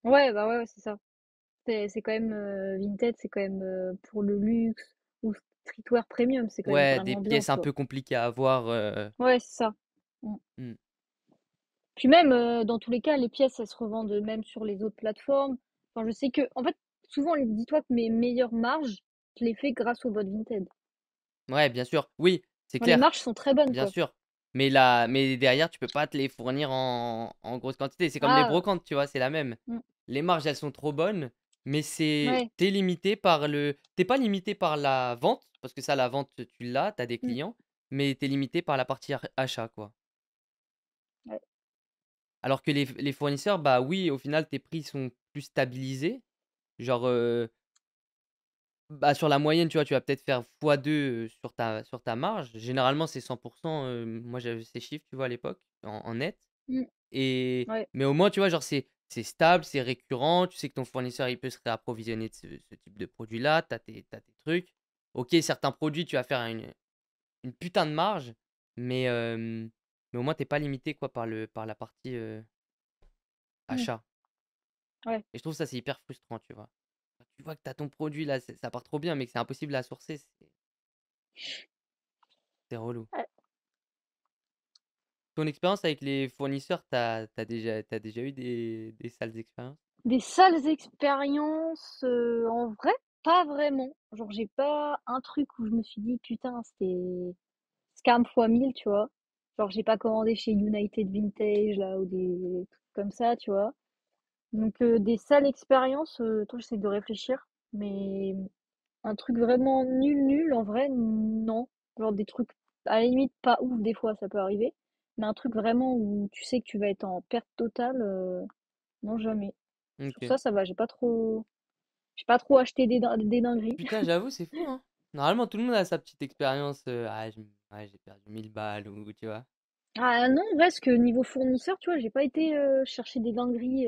Ouais, bah ouais, ouais, c'est ça. C'est quand même Vinted, c'est quand même pour le luxe ou streetwear premium, c'est quand même Ouais, des vraiment bien, pièces tu un vois. peu compliquées à avoir, Ouais, c'est ça. Mm. mmh. Puis même, dans tous les cas, les pièces, elles se revendent même sur les autres plateformes. Enfin, je sais que, en fait, souvent, dis-toi que mes meilleures marges, je les fais grâce au bot Vinted. Ouais, bien sûr. Oui, c'est Enfin, les clair. marges sont très bonnes, Bien quoi. sûr. Mais derrière, tu peux pas te les fournir en grosse quantité. C'est comme les Ah, brocantes, tu vois? C'est la même. mm, Les marges, elles sont trop bonnes, mais ouais, tu limité par t'es pas limité par la vente, parce que ça, la vente, tu l'as, tu as des mm, clients, mais tu es limité par la partie achat, quoi. ouais, Alors que les fournisseurs, bah oui, au final, tes prix sont plus stabilisés. Genre, bah, sur la moyenne, tu vois, tu vas peut-être faire x2 sur ta marge. Généralement, c'est 100. Moi, j'avais ces chiffres, tu vois, à l'époque, en net. mm, ouais, Mais au moins, tu vois, genre, c'est stable, c'est récurrent. Tu sais que ton fournisseur, il peut se réapprovisionner de ce type de produit-là. Tu as tes trucs. Ok, certains produits, tu vas faire une putain de marge, mais, mais au moins, t'es pas limité quoi, par la partie mm, achat. ouais. Et je trouve ça, c'est hyper frustrant, tu vois. Quand tu vois que tu as ton produit là, ça part trop bien, mais que c'est impossible à sourcer, c'est relou. Ouais. Ton expérience avec les fournisseurs, t'as déjà eu des sales expériences? Des sales expériences, en vrai, pas vraiment. Genre, j'ai pas un truc où je me suis dit, putain, c'était scam fois 1000, tu vois. Genre, j'ai pas commandé chez United Vintage, là, ou des trucs comme ça, tu vois. Donc, des sales expériences, attends, j'essaie de réfléchir. Mais un truc vraiment nul, nul, en vrai, non. Genre des trucs, à la limite, pas ouf, des fois, ça peut arriver. Mais un truc vraiment où tu sais que tu vas être en perte totale, non, jamais. Sur OK. ça va, j'ai pas trop acheté des dingueries. Putain, j'avoue, c'est fou, hein. Normalement, tout le monde a sa petite expérience, «Ah, ouais, j'ai perdu 1000 balles» ou tu vois? Ah non, en vrai, parce que niveau fournisseur, tu vois, j'ai pas été chercher des dingueries,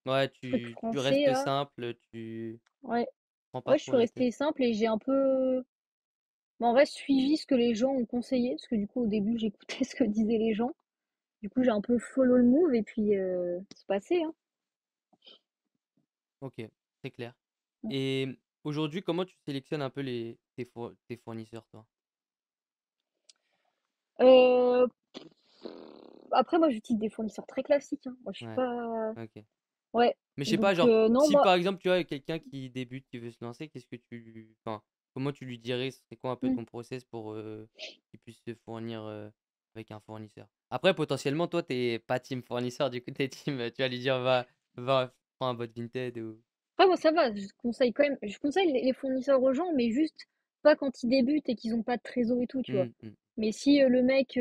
Ouais, trucs tu français, restes là. simple, tu Ouais, prends pas ouais, je trop suis la tête. restée simple et j'ai un peu, bah, en vrai, suivi ce que les gens ont conseillé. Parce que du coup, au début, j'écoutais ce que disaient les gens. Du coup, j'ai un peu follow le move et puis c'est passé, hein. OK, très clair. Et aujourd'hui, comment tu sélectionnes un peu tes fournisseurs, toi? Euh, Après, moi, j'utilise des fournisseurs très classiques, hein. Moi, je suis Ouais, pas. OK. Ouais. Mais je sais pas, Donc, genre, non, si moi. par exemple, tu vois, quelqu'un qui débute, qui veut se lancer, qu'est-ce que enfin, comment tu lui dirais, c'est quoi un peu Hmm. ton process pour qu'il puisse se fournir avec un fournisseur? Après, potentiellement, toi, t'es pas team fournisseur, du coup, t'es team, tu vas lui dire, va, prends un bot Vinted ou. Ah, moi, ça va, je conseille les fournisseurs aux gens, mais juste pas quand ils débutent et qu'ils ont pas de trésor et tout, tu vois. Mm, mm. Mais si le mec,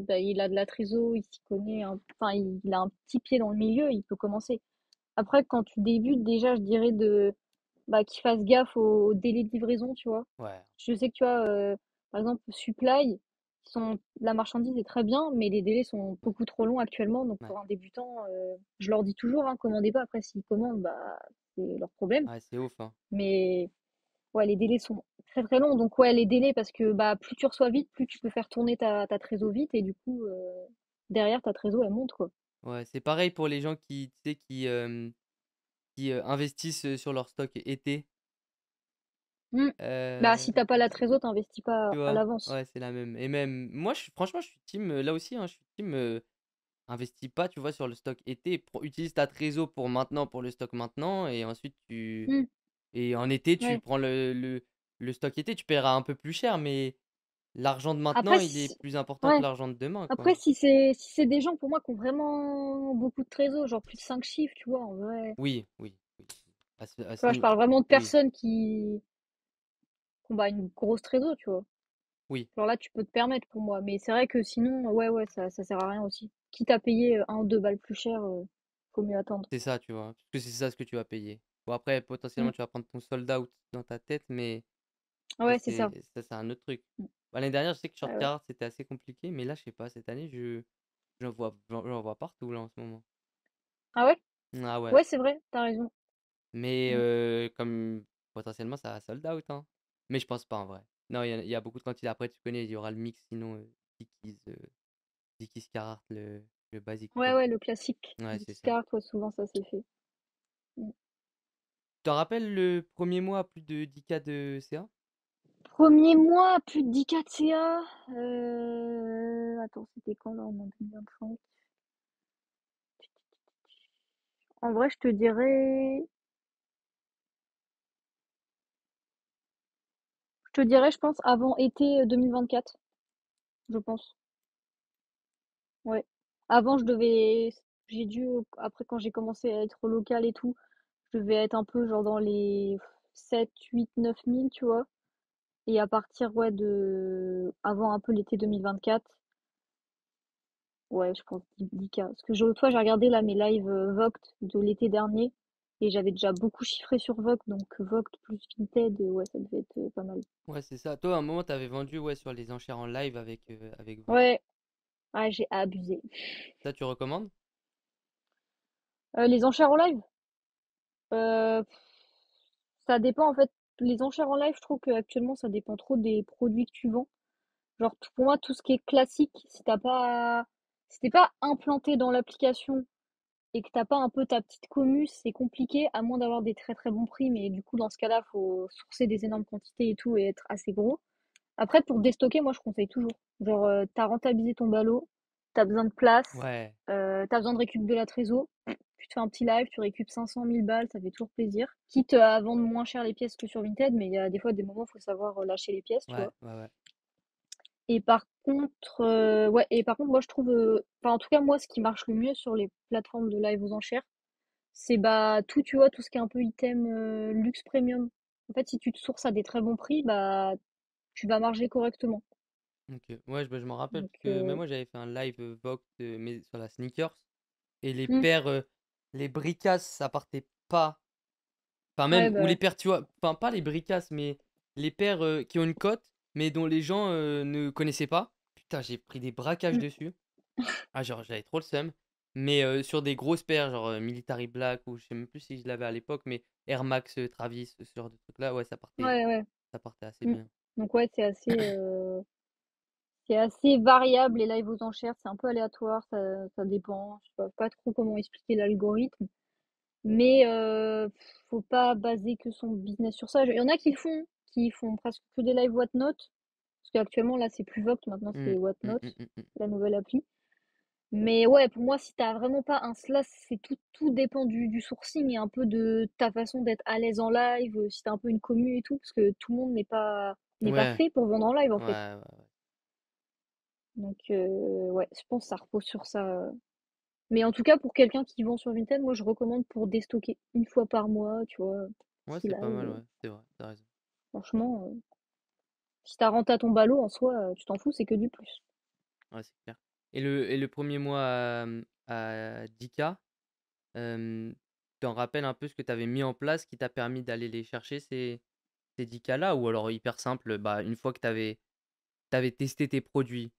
bah, il a de la trésor, il s'y connaît, enfin, il a un petit pied dans le milieu, il peut commencer. Après, quand tu débutes, déjà, je dirais bah, qu'il fasse gaffe au délai de livraison, tu vois. Ouais, Je sais que tu vois, par exemple, Supply, la marchandise est très bien, mais les délais sont beaucoup trop longs actuellement. Donc ouais, pour un débutant, je leur dis toujours, hein, commandez pas. Après, s'ils commandent, bah, c'est leur problème. ouais, c'est ouf, hein. Mais ouais, les délais sont très très longs. Donc ouais, les délais, parce que bah, plus tu reçois vite, plus tu peux faire tourner ta trésor vite. Et du coup, derrière, ta trésor, elle monte, quoi. Ouais, c'est pareil pour les gens qui, tu sais, qui investissent sur leur stock été. Mm. Bah, Euh, si t'as pas la trésor, t'investis pas Tu à vois? l'avance. Ouais, c'est la même. Et même, moi, franchement, je suis team, là aussi, hein, je suis team, investis pas, tu vois, sur le stock été. Utilise ta trésor pour maintenant, pour le stock maintenant, et ensuite Mm. Et en été, tu Ouais. prends le stock été, tu paieras un peu plus cher, mais l'argent de maintenant, Après, il est plus important que ouais. l'argent de demain, Après, quoi. si c'est des gens pour moi qui ont vraiment beaucoup de trésors, genre plus de 5 chiffres, tu vois, en vrai. Oui, oui, oui. À Tu ce vois, je niveau, parle vraiment de oui, personnes qui ont bah, une grosse trésor, tu vois. oui, Genre là, tu peux te permettre pour moi. Mais c'est vrai que sinon, ouais, ça sert à rien aussi. Quitte à payer 1 ou 2 balles plus cher, faut mieux attendre. c'est ça, tu vois. Parce que c'est ça ce que tu vas payer. Bon, après, Mm. potentiellement, tu vas prendre ton sold out dans ta tête, mais ça, Ouais, c'est ça. c'est un autre truc. Mm. Bah, l'année dernière, je sais que Short Ouais, ouais. Card, c'était assez compliqué, mais là, je sais pas, cette année, j'en vois partout, là, en ce moment. Ah ouais? Ah ouais. Ouais, c'est vrai, t'as raison. Mais Mm. comme potentiellement ça va sold out, hein. Mais je pense pas en vrai. Non, il y a beaucoup de quantités. Après, tu connais, il y aura le mix sinon Dickies Carhartt, le basique Ouais, quoi. ouais, le classique. Ouais, Du c'est ça. Kitscar, toi, souvent, ça s'est fait. Mm. Tu te rappelles le premier mois à plus de 10K de CA? Premier mois, plus de 10K de CA. Attends, c'était quand là, en 2025? En vrai, je pense, avant été 2024, je pense. Ouais. Avant, j'ai dû, après, quand j'ai commencé à être local et tout, je devais être un peu genre dans les 7, 8, 9 000, tu vois. Et à partir, ouais, avant un peu l'été 2024, ouais, je pense 10K. Parce que l'autre fois, j'ai regardé là mes lives Vogt de l'été dernier et j'avais déjà beaucoup chiffré sur Vogt, donc Vogt plus Vinted, ouais, ça devait être pas mal. Ouais, c'est ça. Toi, à un moment, t'avais vendu ouais, sur les enchères en live avec Vogue. Ouais, ah, j'ai abusé. Ça, tu recommandes? Les enchères en live, euh, ça dépend en fait. Les enchères en live, je trouve qu'actuellement, ça dépend trop des produits que tu vends. Genre, pour moi, tout ce qui est classique, si t'es pas implanté dans l'application et que t'as pas un peu ta petite commu, c'est compliqué, à moins d'avoir des très très bons prix, mais du coup, dans ce cas-là, faut sourcer des énormes quantités et tout et être assez gros. Après, pour déstocker, moi, je conseille toujours. Genre, t'as rentabilisé ton ballot, t'as besoin de place, Ouais. t'as besoin de récup de la trésor, tu te fais un petit live, tu récupes 500 000 balles, ça fait toujours plaisir. Quitte à vendre moins cher les pièces que sur Vinted, mais il y a des fois des moments où il faut savoir lâcher les pièces, tu Ouais, vois. ouais, ouais. Et par contre, moi, je trouve, enfin, en tout cas, moi, ce qui marche le mieux sur les plateformes de live aux enchères, c'est bah tout, tu vois, tout ce qui est un peu item luxe premium. En fait, si tu te sources à des très bons prix, bah tu vas marger correctement. Ok. Ouais, je m'en rappelle Donc, parce que même moi, j'avais fait un live Vogue mais sur la sneakers. Et les hmm, paires, les bricasses, ça partait pas. Enfin, ouais, même, ou bah les ouais. paires, tu vois, enfin, pas les bricasses, mais les paires qui ont une cote, mais dont les gens ne connaissaient pas. Putain, j'ai pris des braquages Hmm. dessus. Ah, genre, j'avais trop le seum. Mais sur des grosses paires, genre Military Black, ou je sais même plus si je l'avais à l'époque, mais Air Max Travis, ce genre de trucs-là, ouais, Ouais, ouais. ça partait assez Hmm. bien. Donc ouais, c'est assez variable. Et live aux enchères, c'est un peu aléatoire, ça dépend. Je sais pas trop comment expliquer l'algorithme. Mais faut pas baser que son business sur ça. Il y en a qui font presque que des live Whatnot. Parce qu'actuellement, là, c'est plus Vogt, maintenant Mm, c'est mm, Whatnot, mm, mm, mm. la nouvelle appli. Mais ouais, pour moi, si t'as vraiment pas là, c'est tout dépend du sourcing et un peu de ta façon d'être à l'aise en live, si t'as un peu une commu et tout, parce que tout le monde n'est pas Ouais, fait pour vendre en live, en ouais, fait. ouais, ouais. Donc, ouais, je pense que ça repose sur ça. Mais en tout cas, pour quelqu'un qui vend sur Vinted, moi je recommande pour déstocker une fois par mois, tu vois, Ouais, s'il c'est pas arrive. mal, ouais, c'est vrai, t'as raison. Franchement, si t'as renta ton ballot en soi, tu t'en fous, c'est que du plus. Ouais, c'est clair. Et le premier mois à 10K, tu t'en rappelles un peu ce que tu avais mis en place qui t'a permis d'aller les chercher ces 10K là, ou alors hyper simple, bah, une fois que tu avais testé tes produits,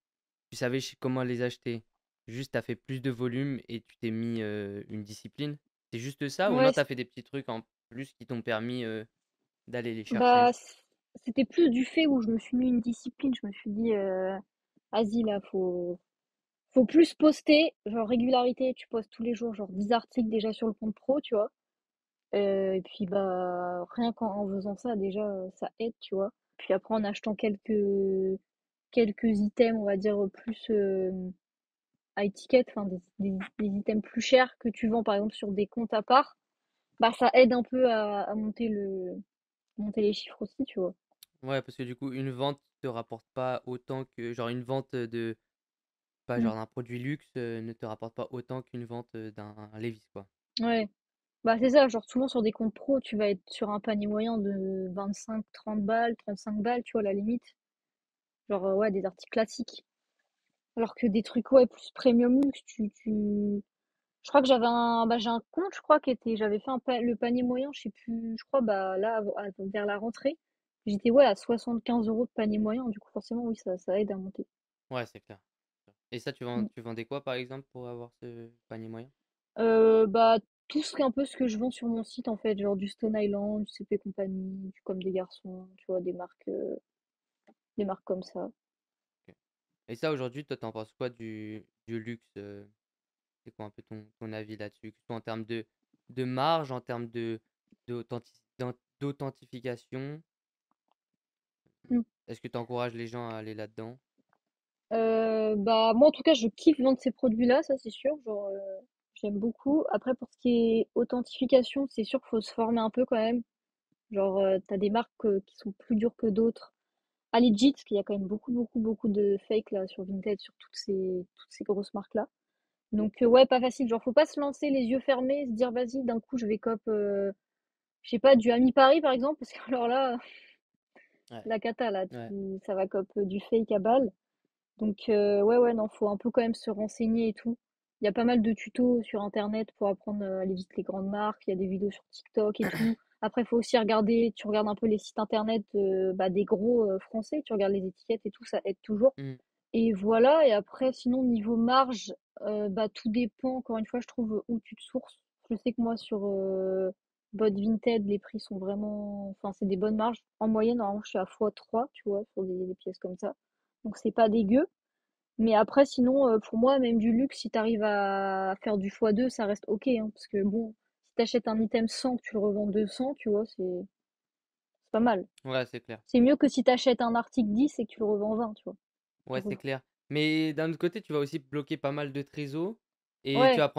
tu savais comment les acheter, juste tu as fait plus de volume et tu t'es mis une discipline. C'est juste ça, ou Ouais, non, tu as fait des petits trucs en plus qui t'ont permis d'aller les chercher? bah, c'était plus du fait où je me suis mis une discipline. Je me suis dit, vas-y là, faut plus poster, genre régularité, tu postes tous les jours, genre 10 articles déjà sur le compte pro, tu vois. Et puis bah rien qu'en faisant ça déjà ça aide, tu vois. Puis après en achetant quelques items, on va dire plus à étiquette, enfin des items plus chers que tu vends par exemple sur des comptes à part, bah ça aide un peu à monter les chiffres aussi, tu vois. Ouais, parce que du coup, une vente te rapporte pas autant que, genre, une vente de, pas Mm. genre d'un produit luxe, ne te rapporte pas autant qu'une vente d'un Levi's, quoi. Ouais. Bah c'est ça, genre souvent sur des comptes pro, tu vas être sur un panier moyen de 25-30 balles, 35 balles, tu vois, à la limite. Genre ouais, des articles classiques. Alors que des trucs ouais, plus premium luxe, je crois que j'ai un compte, je crois, j'avais fait le panier moyen, je sais plus, je crois, bah là, vers la rentrée, j'étais ouais à 75 € de panier moyen, du coup, forcément, oui, ça aide à monter. Ouais, c'est clair. Et ça, Mm. tu vendais quoi, par exemple, pour avoir ce panier moyen? Bah, un peu ce que je vends sur mon site, en fait, genre du Stone Island, du CP Company, du Comme des Garçons, tu vois, des marques comme ça. Ok. Et ça, aujourd'hui, toi, t'en penses quoi du luxe? C'est quoi un peu ton avis là-dessus? Que ce soit en termes de marge, en termes d'authentification? Mm. Est-ce que tu encourages les gens à aller là-dedans? Bah, moi, en tout cas, je kiffe vendre ces produits-là, ça, c'est sûr. Genre, j'aime beaucoup. Après, pour ce qui est authentification, c'est sûr qu'il faut se former un peu quand même. Genre, t'as des marques qui sont plus dures que d'autres. À Legit, parce qu'il y a quand même beaucoup, beaucoup, beaucoup de fake là sur Vinted, sur toutes ces grosses marques-là. Donc, ouais, pas facile. Genre, faut pas se lancer les yeux fermés, se dire, vas-y, d'un coup, je vais cop, je sais pas, du Ami Paris, par exemple, parce que alors là, Ouais. la cata, là, Ouais. ça va cop du fake à balle. Donc, ouais, ouais, non, faut un peu quand même se renseigner et tout. Il y a pas mal de tutos sur Internet pour apprendre à aller visiter les grandes marques. Il y a des vidéos sur TikTok et tout. Après, il faut aussi tu regardes un peu les sites Internet bah, des gros français. Tu regardes les étiquettes et tout, ça aide toujours. Hmm. Et voilà. Et après, sinon, niveau marge, bah, tout dépend. Encore une fois, je trouve où tu te sources. Je sais que moi, sur Bot Vinted, les prix sont vraiment. Enfin, c'est des bonnes marges. En moyenne, normalement, je suis à x3, tu vois, sur des pièces comme ça. Donc, c'est pas dégueu. Mais après, sinon, pour moi, même du luxe, si tu arrives à faire du x2, ça reste OK, hein, parce que bon, si tu achètes un item 100 que tu le revends 200, tu vois, c'est pas mal. Ouais, c'est clair. C'est mieux que si tu achètes un article 10 et que tu le revends 20, tu vois. Ouais, Du coup, c'est clair. Mais d'un autre côté, tu vas aussi bloquer pas mal de trésors et ouais. ça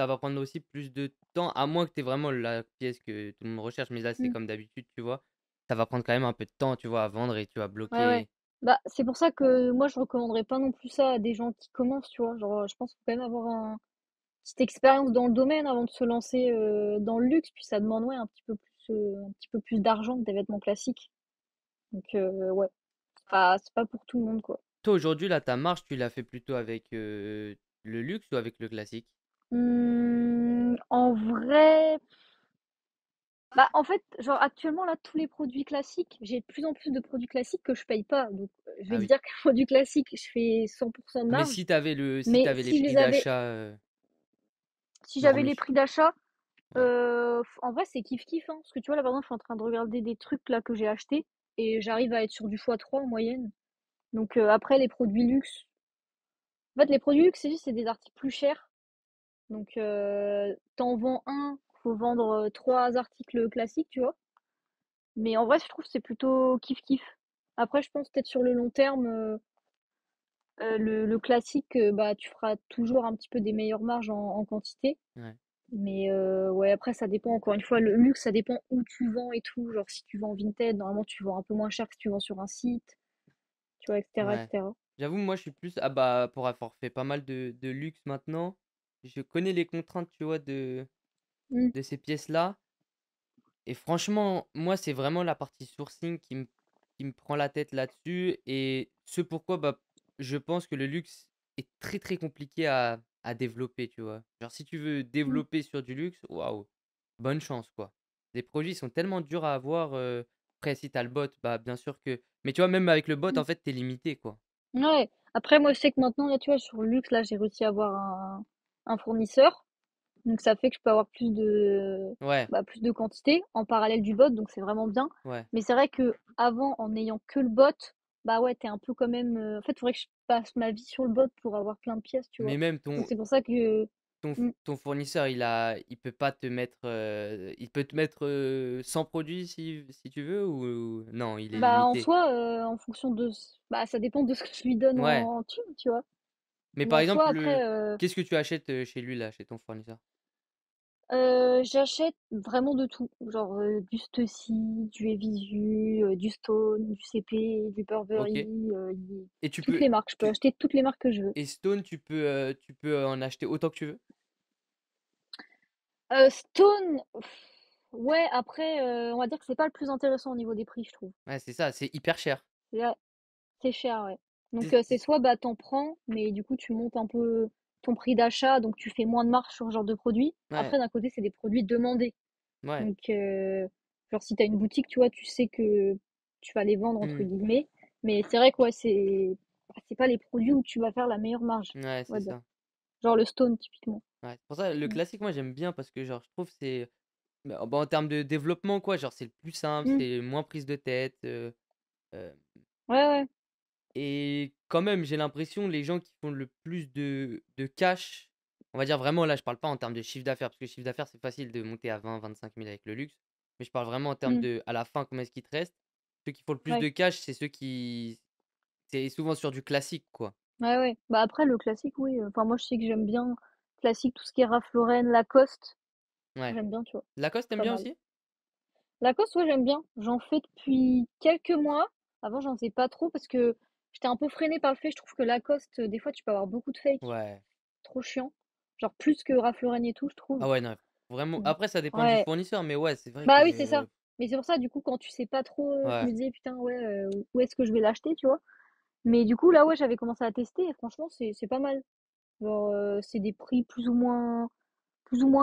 va prendre aussi plus de temps, à moins que tu aies vraiment la pièce que tout le monde recherche. Mais là, c'est Mm. comme d'habitude, tu vois. Ça va prendre quand même un peu de temps, tu vois, à vendre et tu vas Ouais, ouais. bloquer. Bah, c'est pour ça que moi, je recommanderais pas non plus ça à des gens qui commencent, tu vois. Genre, je pense qu'il faut quand même avoir une petite expérience dans le domaine avant de se lancer dans le luxe. Puis ça demande, ouais, un petit peu plus d'argent que des vêtements classiques. Donc, ouais, c'est pas pour tout le monde, quoi. Toi, aujourd'hui, là, ta marche, tu l'as fait plutôt avec le luxe ou avec le classique? En vrai, bah en fait, genre actuellement là, tous les produits classiques, j'ai de plus en plus de produits classiques que je paye pas. Donc, je vais Ah te oui. dire qu'un produit classique, je fais 100% de Mais marge. si Mais t'avais les prix d'achat si j'avais les normés. prix d'achat, Ouais. en vrai, c'est kiff kiff, hein, parce que tu vois là, par exemple, je suis en train de regarder des trucs là que j'ai achetés et j'arrive à être sur du x3 en moyenne. Donc après, les produits luxe, en fait, les produits luxe, c'est des articles plus chers. Donc, t'en vends un, faut vendre trois articles classiques, tu vois. Mais en vrai, je trouve que c'est plutôt kiff-kiff. Après, je pense peut-être sur le long terme, le classique, bah, tu feras toujours un petit peu des meilleures marges en quantité. Ouais. Mais ouais, après, ça dépend. Encore une fois, le luxe, ça dépend où tu vends et tout. Genre, si tu vends en Vinted, normalement, tu vends un peu moins cher que si tu vends sur un site, tu vois, etc., Ouais. etc. J'avoue, moi, je suis plus. Ah bah, pour avoir fait pas mal de luxe maintenant. je connais les contraintes, tu vois, Mmh. de ces pièces-là. Et franchement, moi, c'est vraiment la partie sourcing qui me prend la tête là-dessus. Et ce pourquoi, bah, je pense que le luxe est très très compliqué à développer, tu vois. Genre, si tu veux Mmh. développer sur du luxe, waouh, bonne chance, quoi. Les produits sont tellement durs à avoir. Après, si t'as le bot, bah, bien sûr que. Mais tu vois, même avec le bot, Mmh. en fait, t'es limité, quoi. Ouais. Après, moi, je sais que maintenant, là, tu vois, sur le luxe, là, j'ai réussi à avoir un fournisseur. Donc, ça fait que je peux avoir Ouais, plus de quantité en parallèle du bot. Donc, c'est vraiment bien. ouais. Mais c'est vrai que avant, en n'ayant que le bot, bah ouais, t'es un peu quand même. En fait, il faudrait que je passe ma vie sur le bot pour avoir plein de pièces, tu Mais vois. même Donc, c'est pour ça que. Mm. ton fournisseur, il peut pas te mettre, il peut te mettre 100 produits si tu veux ou non, il est Bah, en limité? soi, en fonction bah, ça dépend de ce que je lui donne Ouais, en thune, tu vois. mais Mais par en soi, exemple, après, qu'est-ce que tu achètes chez lui là, chez ton fournisseur? j'achète vraiment de tout. Genre du Stussy, du Evisu, du Stone, du CP, du Ok. Burberry, Et tu toutes peux, les marques. Je peux tu, acheter toutes les marques que je veux. et Stone, tu peux en acheter autant que tu veux? Stone, ouais, après, on va dire que c'est pas le plus intéressant au niveau des prix, je trouve. Ouais, c'est ça, c'est hyper cher. Là, c'est cher, ouais. Donc, C'est- c'est soit bah t'en prends, mais du coup tu montes un peu ton prix d'achat, donc tu fais moins de marge sur ce genre de produit. Ouais, Après, d'un côté, c'est des produits demandés. ouais. Donc, genre, si tu as une boutique, tu vois, tu sais que tu vas les vendre, entre Hmm, guillemets. Mais c'est vrai que ouais, c'est pas les produits où tu vas faire la meilleure marge, ouais, on va c'est dire. ça. Genre le Stone, typiquement. Ouais, c'est pour ça, le Mm. classique, moi j'aime bien parce que genre, je trouve que c'est, bah, en termes de développement, quoi, genre, c'est le plus simple, Mm. c'est moins prise de tête. Euh, Ouais, ouais. Et quand même, j'ai l'impression les gens qui font le plus de cash, on va dire vraiment là, je parle pas en termes de chiffre d'affaires, parce que chiffre d'affaires, c'est facile de monter à 20-25 000 avec le luxe. Mais je parle vraiment en termes Mm. de, à la fin, combien est-ce qu'il te reste. Ceux qui font le plus Ouais. de cash, c'est ceux qui. C'est souvent sur du classique, quoi. Ouais, ouais. Bah après, le classique, oui. Enfin, moi, je sais que j'aime bien classique, tout ce qui est Ralph Lauren, Lacoste. Ouais. J'aime bien, tu vois. Lacoste, C'est t'aimes pas bien mal. aussi? Lacoste, ouais, j'aime bien. J'en fais depuis quelques mois. Avant, j'en faisais pas trop parce que j'étais un peu freinée par le fait. Je trouve que Lacoste, des fois, tu peux avoir beaucoup de fake. Ouais. Trop chiant. Genre plus que Ralph Lauren et tout, je trouve. Ah ouais, non, vraiment. Donc, Après, ça dépend du ouais. fournisseur, mais ouais, c'est vrai Bah oui, c'est ça. que. Mais c'est pour ça, du coup, quand tu sais pas trop, je Ouais. me disais, putain, ouais, où est-ce que je vais l'acheter, tu vois. Mais du coup, là, ouais, j'avais commencé à tester et franchement, c'est pas mal. Genre, c'est des prix plus ou moins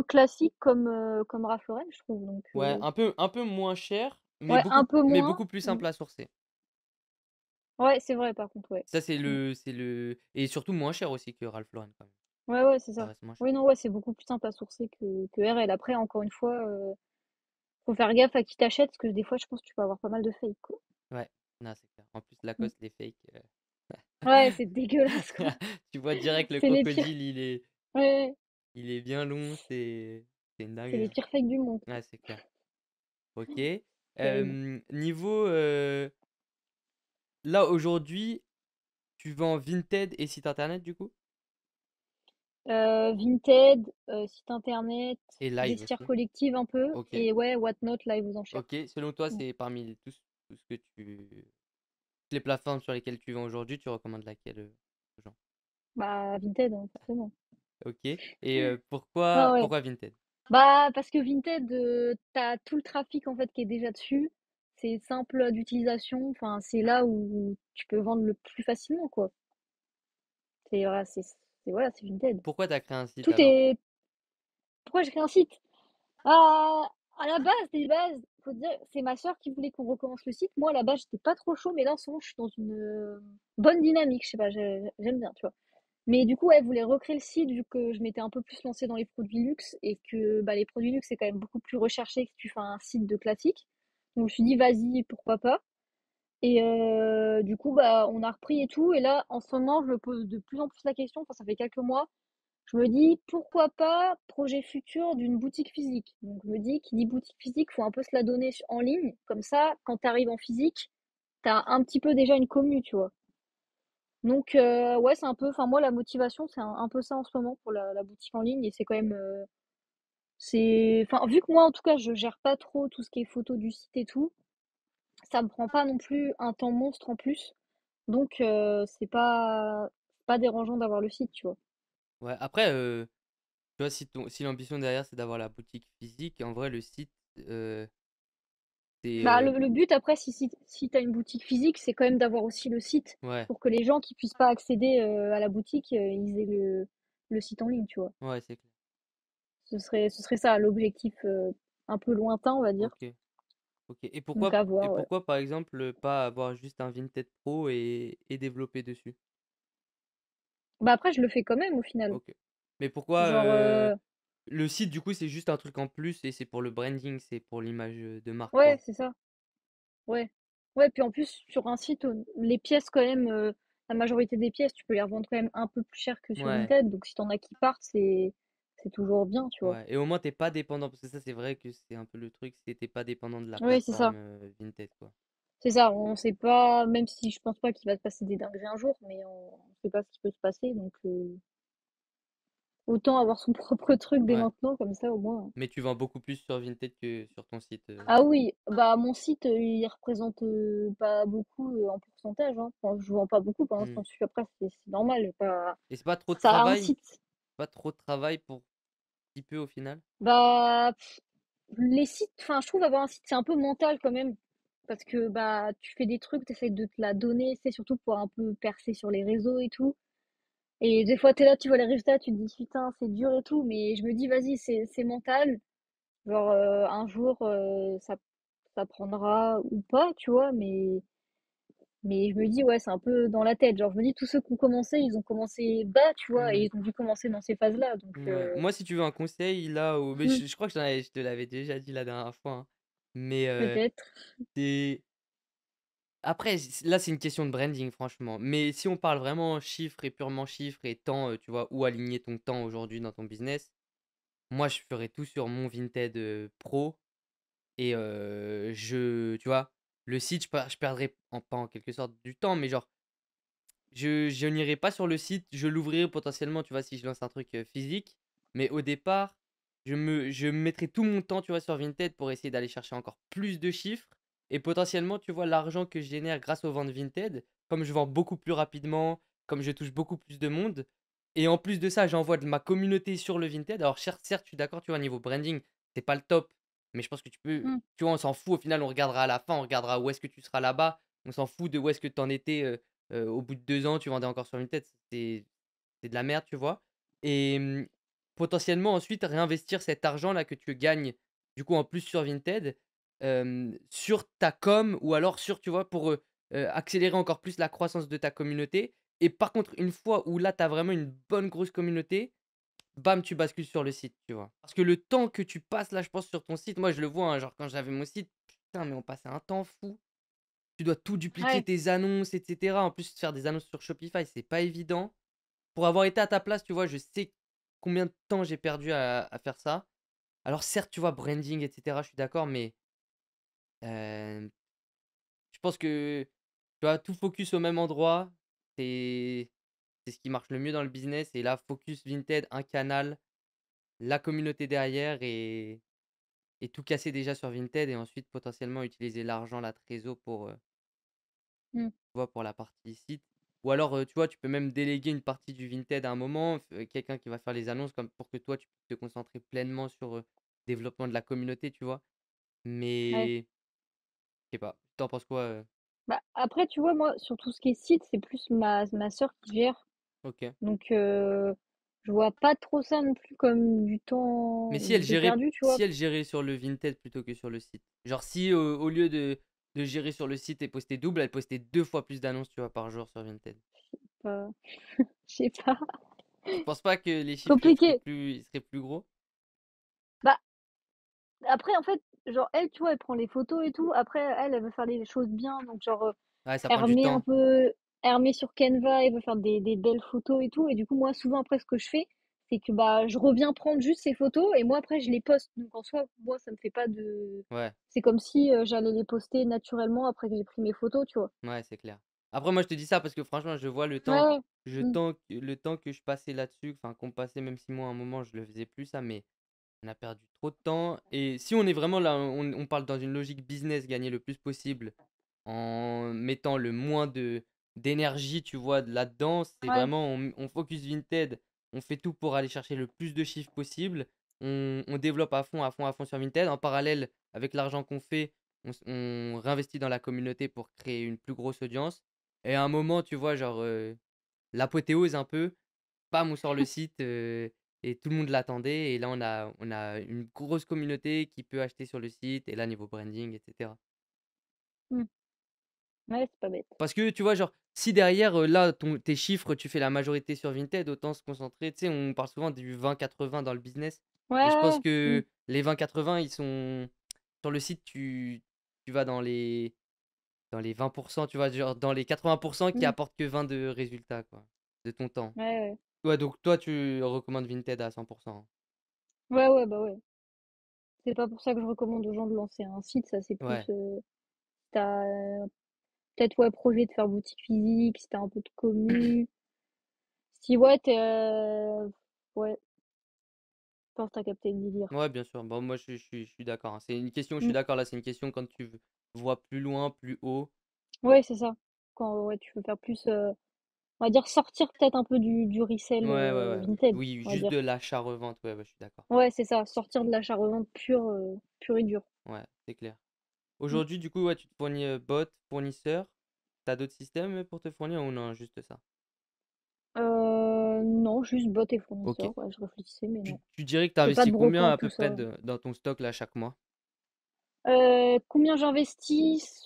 classiques comme Ralph Lauren, je trouve. Donc, Ouais, un peu moins cher, ouais, un peu mais moins. beaucoup plus Mm. simple à sourcer. Ouais, c'est vrai, par contre, ouais. Ça, Mm. c'est le, et surtout moins cher aussi que Ralph Lauren, quand même. Ouais, ouais, c'est Ça ça. reste moins cher. Oui, non, ouais, c'est beaucoup plus simple à sourcer que RL. Après, encore une fois, faut faire gaffe à qui t'achète, parce que des fois, je pense que tu peux avoir pas mal de fake, quoi. Ouais, non, c'est clair. En plus, Mm. Lacoste, les fakes. Ouais, c'est dégueulasse, quoi. Tu vois direct le C'est les pires. crocodile, Ouais, il est bien long, c'est une c'est les dinguerie. pires fakes du monde, quoi. Ouais, c'est clair. Ok. Terrible. Niveau, là aujourd'hui, tu vends Vinted et site internet du coup? Vinted, site internet, Et live vestiaire aussi. collective un peu, Ok. et ouais, Whatnot, live aux enchères. Ok. Selon toi, Mm. c'est parmi tout ce que toutes les plateformes sur lesquelles tu vends aujourd'hui, tu recommandes laquelle aux gens? Bah, Vinted, hein, forcément. Ok. Et Ah ouais. pourquoi Vinted? Bah, parce que Vinted, t'as tout le trafic en fait qui est déjà dessus. C'est simple d'utilisation. Enfin, c'est là où tu peux vendre le plus facilement, quoi. Voilà, c'est Vinted. Pourquoi tu as créé un site Tout alors? est. Pourquoi j'ai créé un site? Ah, à la base des bases, faut dire, c'est ma sœur qui voulait qu'on recommence le site. Moi, à la base, j'étais pas trop chaud, mais là, en ce moment, je suis dans une bonne dynamique. Je sais pas, j'aime bien, tu vois. Mais du coup, elle voulait recréer le site vu que je m'étais un peu plus lancée dans les produits luxe et que bah, les produits luxe, c'est quand même beaucoup plus recherché que si tu fais un site de classique. Donc, je me suis dit, vas-y, pourquoi pas. Et du coup, bah, on a repris et tout. Et là, en ce moment, je me pose de plus en plus la question. Enfin, ça fait quelques mois. Je me dis, pourquoi pas projet futur d'une boutique physique. Donc, je me dis, qui dit boutique physique, faut un peu se la donner en ligne. Comme ça, quand tu arrives en physique, tu as un petit peu déjà une commu, tu vois. Donc, ouais, c'est un peu, enfin, moi, la motivation, c'est un peu ça en ce moment pour la boutique en ligne. Et c'est quand même, enfin, vu que moi, en tout cas, je gère pas trop tout ce qui est photo du site et tout, ça me prend pas non plus un temps monstre en plus. Donc, c'est pas dérangeant d'avoir le site, tu vois. Ouais, après, Tu vois, si l'ambition derrière, c'est d'avoir la boutique physique, en vrai, le site, c'est... Bah, le but après, si tu as une boutique physique, c'est quand même d'avoir aussi le site ouais, pour que les gens qui puissent pas accéder à la boutique, ils aient le site en ligne, tu vois. ouais, c'est clair. Ce serait ça l'objectif un peu lointain, on va dire. Ok, ok. Donc à Et voir, ouais. pourquoi, par exemple, pas avoir juste un Vinted Pro et développer dessus? Bah après, je le fais quand même au final. Ok. Mais pourquoi Genre, le site, du coup, c'est juste un truc en plus et c'est pour le branding, c'est pour l'image de marque, ouais, quoi. c'est ça. Ouais. Ouais, puis en plus, sur un site, les pièces, quand même, la majorité des pièces, tu peux les revendre quand même un peu plus cher que sur Ouais, Vinted. Donc si t'en as qui partent, c'est toujours bien, tu vois. ouais. Et au moins, t'es pas dépendant, parce que ça, c'est vrai que c'est un peu le truc, c'est t'es pas dépendant de la Oui, c'est plateforme ça. Vinted, quoi. C'est ça. On sait pas, même si je pense pas qu'il va se passer des dingueries un jour, mais on sait pas ce qui peut se passer. Donc autant avoir son propre truc dès Ouais. maintenant, comme ça au moins. Mais tu vends beaucoup plus sur Vinted que sur ton site. Ah oui, bah mon site, il représente pas beaucoup en pourcentage, hein. Enfin, je vends pas beaucoup pour Hmm. l'instant dessus. Après, c'est normal. Pas... Et c'est pas trop de Ça a un travail? site. Pas trop de travail pour si peu au final? Bah, les sites, enfin, je trouve avoir un site, c'est un peu mental quand même. Parce que bah, tu fais des trucs, tu essaies de te la donner, c'est surtout pour un peu percer sur les réseaux et tout. Et des fois, t'es là, tu vois les résultats, tu te dis, putain, c'est dur et tout. Mais je me dis, vas-y, c'est mental. Genre, un jour, ça prendra ou pas, tu vois. Mais je me dis, ouais, c'est un peu dans la tête. Genre, je me dis, tous ceux qui ont commencé, ils ont commencé bas, tu vois, et Hmm. ils ont dû commencer dans ces phases-là. Donc, Ouais. Moi, si tu veux un conseil, là, mais hmm, je crois que je te l'avais déjà dit la dernière fois, hein. Mais peut-être. c'est après, là, c'est une question de branding, franchement. Mais si on parle vraiment chiffres et purement chiffres et temps, tu vois, où aligner ton temps aujourd'hui dans ton business, moi, je ferais tout sur mon Vinted Pro. Et tu vois, le site, je perdrais pas en quelque sorte du temps, mais genre, je n'irai pas sur le site, je l'ouvrirai potentiellement, tu vois, si je lance un truc physique. Mais au départ, je mettrai tout mon temps, tu vois, sur Vinted pour essayer d'aller chercher encore plus de chiffres. Et potentiellement, tu vois, l'argent que je génère grâce aux ventes Vinted, comme je vends beaucoup plus rapidement, comme je touche beaucoup plus de monde. Et en plus de ça, j'envoie de ma communauté sur le Vinted. Alors, certes, je suis d'accord, tu vois, niveau branding, c'est pas le top. Mais je pense que tu peux, Hmm, tu vois, on s'en fout. Au final, on regardera à la fin, on regardera où est-ce que tu seras là-bas. On s'en fout de où est-ce que tu en étais. Au bout de 2 ans, tu vendais encore sur Vinted, c'est de la merde, tu vois? Et potentiellement ensuite réinvestir cet argent-là que tu gagnes, du coup, en plus sur Vinted, sur ta com ou alors sur, tu vois, pour, accélérer encore plus la croissance de ta communauté. Et par contre, une fois où là, tu as vraiment une bonne grosse communauté, bam, tu bascules sur le site, tu vois? Parce que le temps que tu passes là, je pense, sur ton site, moi je le vois, hein, genre quand j'avais mon site, putain, mais on passait un temps fou. Tu dois tout dupliquer ouais. tes annonces, et cetera. En plus, faire des annonces sur Shopify, c'est pas évident. Pour avoir été à ta place, tu vois, je sais combien de temps j'ai perdu à faire ça. Alors certes, tu vois, branding, et cetera, je suis d'accord, mais hem, je pense que, tu vois, tout focus au même endroit, c'est c'est ce qui marche le mieux dans le business. Et là, focus Vinted, un canal, la communauté derrière et tout casser déjà sur Vinted et ensuite potentiellement utiliser l'argent, la trésor pour, Hmm. tu vois, pour la partie site. Ou alors, tu vois, tu peux même déléguer une partie du Vinted à un moment, quelqu'un qui va faire les annonces comme pour que toi, tu puisses te concentrer pleinement sur, développement de la communauté, tu vois? Ouais. Mais je sais pas, tu penses quoi, Bah, après, tu vois, moi, sur tout ce qui est site, c'est plus ma sœur qui gère. OK. Donc, je vois pas trop ça non plus comme du Mais temps de perdu, tu vois. si elle gérait sur le Vinted plutôt que sur le site? Genre si, au lieu de gérer sur le site et poster double, elle postait 2 fois plus d'annonces, tu vois, par jour sur Vinted. Pas- Je sais pas. Tu penses pas que les chiffres, Compliqué. ils seraient plus gros? Bah, après, en fait, genre, elle, tu vois, elle prend les photos et tout. Après, elle veut faire les choses bien. Donc, genre, Ouais, ça elle prend du remet un temps. peu, elle remet sur Canva, elle veut faire des belles photos et tout. Et du coup, moi, souvent, après, ce que je fais, c'est que bah, je reviens prendre juste ces photos et moi, après, je les poste. Donc, en soi, moi, ça me fait pas de. Ouais. C'est comme si j'allais les poster naturellement après que j'ai pris mes photos, tu vois. Ouais, c'est clair. Après, moi, je te dis ça parce que franchement, je vois Ouais, ouais. Mm. le temps que je passais là-dessus, enfin, qu'on passait, même si moi, à un moment, je le faisais plus, ça, mais on a perdu trop de temps. Et si on est vraiment là, on parle dans une logique business, gagner le plus possible en mettant le moins d'énergie, tu vois, là-dedans, c'est Ouais. vraiment, on focus Vinted. on fait tout pour aller chercher le plus de chiffres possible. On développe à fond, à fond, à fond sur Vinted. En parallèle, avec l'argent qu'on fait, on réinvestit dans la communauté pour créer une plus grosse audience. Et à un moment, tu vois, genre, l'apothéose un peu, bam, on sort le site et tout le monde l'attendait. Et là, on a une grosse communauté qui peut acheter sur le site. Et là, niveau branding, etc. Mmh. Ouais, c'est pas bête. Parce que tu vois, genre, si derrière, là, tes chiffres, tu fais la majorité sur Vinted, autant se concentrer. Tu sais, on parle souvent du 20-80 dans le business. Ouais, Et je pense ouais, ouais. Mmh. que les 20-80, ils sont. Sur le site, tu vas dans les 20%, tu vois, genre dans les 80% qui Mmh. apportent que 20 de résultats, quoi, de ton temps. Ouais, ouais. Ouais, donc toi, tu recommandes Vinted à 100%. Ouais, ouais, bah ouais. C'est pas pour ça que je recommande aux gens de lancer un site, ça c'est plus Ouais. si t'as peut-être ouais projet de faire boutique physique, si t'as un peu de commu, si ouais t'es ouais, je pense que t'as capté le délire. Ouais, bien sûr. Bon, moi, je suis d'accord, hein. C'est une question, je suis Mm. d'accord, là, c'est une question quand tu vois plus loin, plus haut. Ouais, c'est ça. Quand ouais, tu veux faire plus, on va dire sortir peut-être un peu du resell Ouais, ouais, ouais. Vinted, Oui, on va juste dire. de l'achat-revente, ouais, ouais, je suis d'accord. Ouais, c'est ça, sortir de l'achat-revente pur, pur et dur. Ouais, c'est clair. Mm. Aujourd'hui, du coup, ouais, tu te fournis bot, fournisseur. T'as d'autres systèmes pour te fournir ou non, juste ça? Non, juste bot et Ok. fournisseur. Ouais, je réfléchissais, mais Tu, non. tu dirais que tu J'ai pas investis de combien brocan, à tout peu près ça. dans ton stock là chaque mois? Combien j'investis?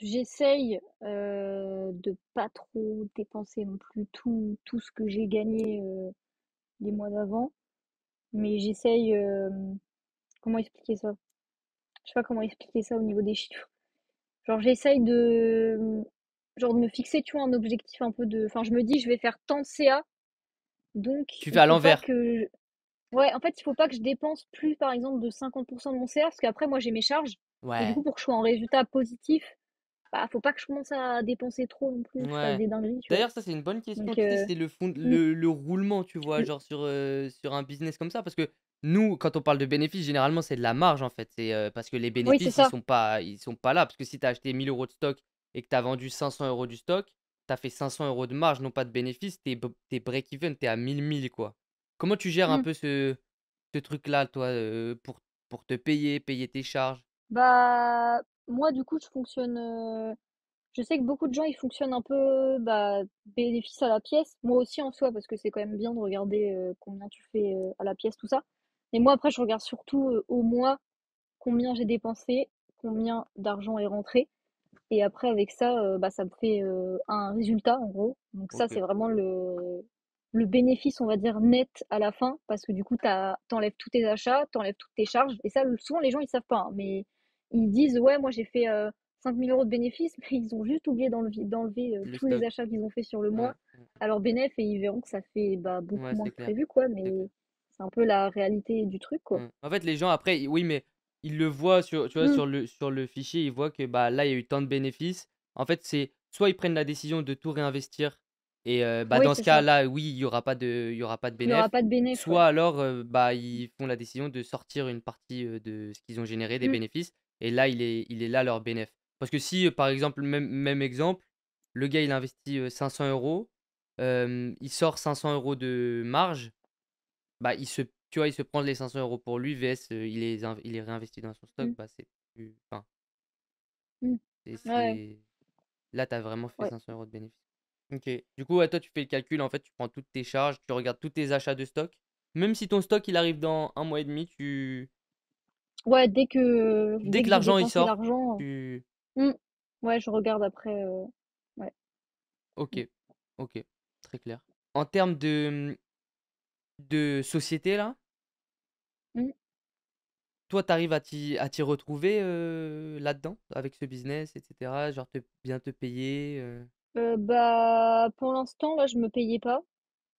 J'essaye de pas trop dépenser non plus tout ce que j'ai gagné les mois d'avant, mais j'essaye. Comment expliquer ça? Je sais pas comment expliquer ça au niveau des chiffres. Genre j'essaye genre de me fixer, tu vois, un objectif un peu de. Enfin, je me dis, je vais faire tant de CA, donc Tu fais il à faut pas l'envers. que. Ouais, en fait, il faut pas que je dépense plus, par exemple, de 50% de mon CA, parce qu'après, moi, j'ai mes charges. Et du Ouais. coup, pour que je sois en résultat positif, bah, faut pas que je commence à dépenser trop non plus, que je fasse Ouais. des dingueries, tu vois. D'ailleurs, ça, c'est une bonne question. Donc, Tu sais, c'est le fond, mm, le roulement, tu vois, mm, genre sur un business comme ça. Parce que nous, quand on parle de bénéfices, généralement, c'est de la marge, en fait. C'est parce que les oui, c'est bénéfices, ils ça. sont pas, ils sont pas là. Parce que si tu as acheté 1000 euros de stock et que tu as vendu 500 euros du stock, tu as fait 500 euros de marge, non pas de bénéfices. T'es break-even, t'es à 1000 quoi. Comment tu gères un Mm. peu ce truc-là, toi, pour te payer tes charges? Bah, moi, du coup, je fonctionne. Je sais que beaucoup de gens, ils fonctionnent un peu bah, bénéfice à la pièce. Moi aussi en soi, parce que c'est quand même bien de regarder combien tu fais à la pièce, tout ça. Et moi, après, je regarde surtout au mois combien j'ai dépensé, combien d'argent est rentré. Et après, avec ça, bah, ça me fait un résultat, en gros. Donc ça, Ok, c'est vraiment le bénéfice, on va dire, net à la fin, parce que du coup, t'enlèves tous tes achats, t'enlèves toutes tes charges. Et ça, souvent, les gens, ils savent pas, hein, mais ils disent, ouais, moi, j'ai fait 5 000 euros de bénéfice, mais ils ont juste oublié d'enlever le tous les stock. achats qu'ils ont fait sur le Ouais, mois à leur bénéf, et ils verront que ça fait bah, beaucoup ouais, moins c'est que clair. prévu, quoi. C'est Mais clair. c'est un peu la réalité du truc, quoi. En fait, les gens après, oui, mais ils le voient sur, tu vois, Mm. sur le fichier, ils voient que bah là, il y a eu tant de bénéfices. En fait, c'est soit ils prennent la décision de tout réinvestir et bah Oui, dans ce c'est ça. cas-là, oui, il y aura pas de Il y aura bénéf. pas de bénéf, ouais. Soit alors, bah ils font la décision de sortir une partie de ce qu'ils ont généré des Mm. bénéfices et là, il est là leur bénéf. Parce que si, par exemple, même exemple, le gars il investit 500 euros, il sort 500 euros de marge. Bah, tu vois, il se prend les 500 euros pour lui, VS, il les réinvestit dans son stock, Mm. bah, c'est plus. Enfin, Mm. Ouais, c'est. Là, tu as vraiment fait ouais. 500 euros de bénéfice. Ok. Du coup, ouais, toi, tu fais le calcul, en fait, tu prends toutes tes charges, tu regardes tous tes achats de stock. Même si ton stock, il arrive dans un mois et demi, Ouais, dès dès que que j'ai l'argent, il dépensé sort, l'argent, tu. mmh, ouais, je regarde après, ouais. Ok. Mmh. Ok. Très clair. En termes de société, là, Mmh. toi, tu arrives à t'y retrouver là-dedans, avec ce business, etc. Genre, bien te payer. Bah, pour l'instant, là, je me payais pas,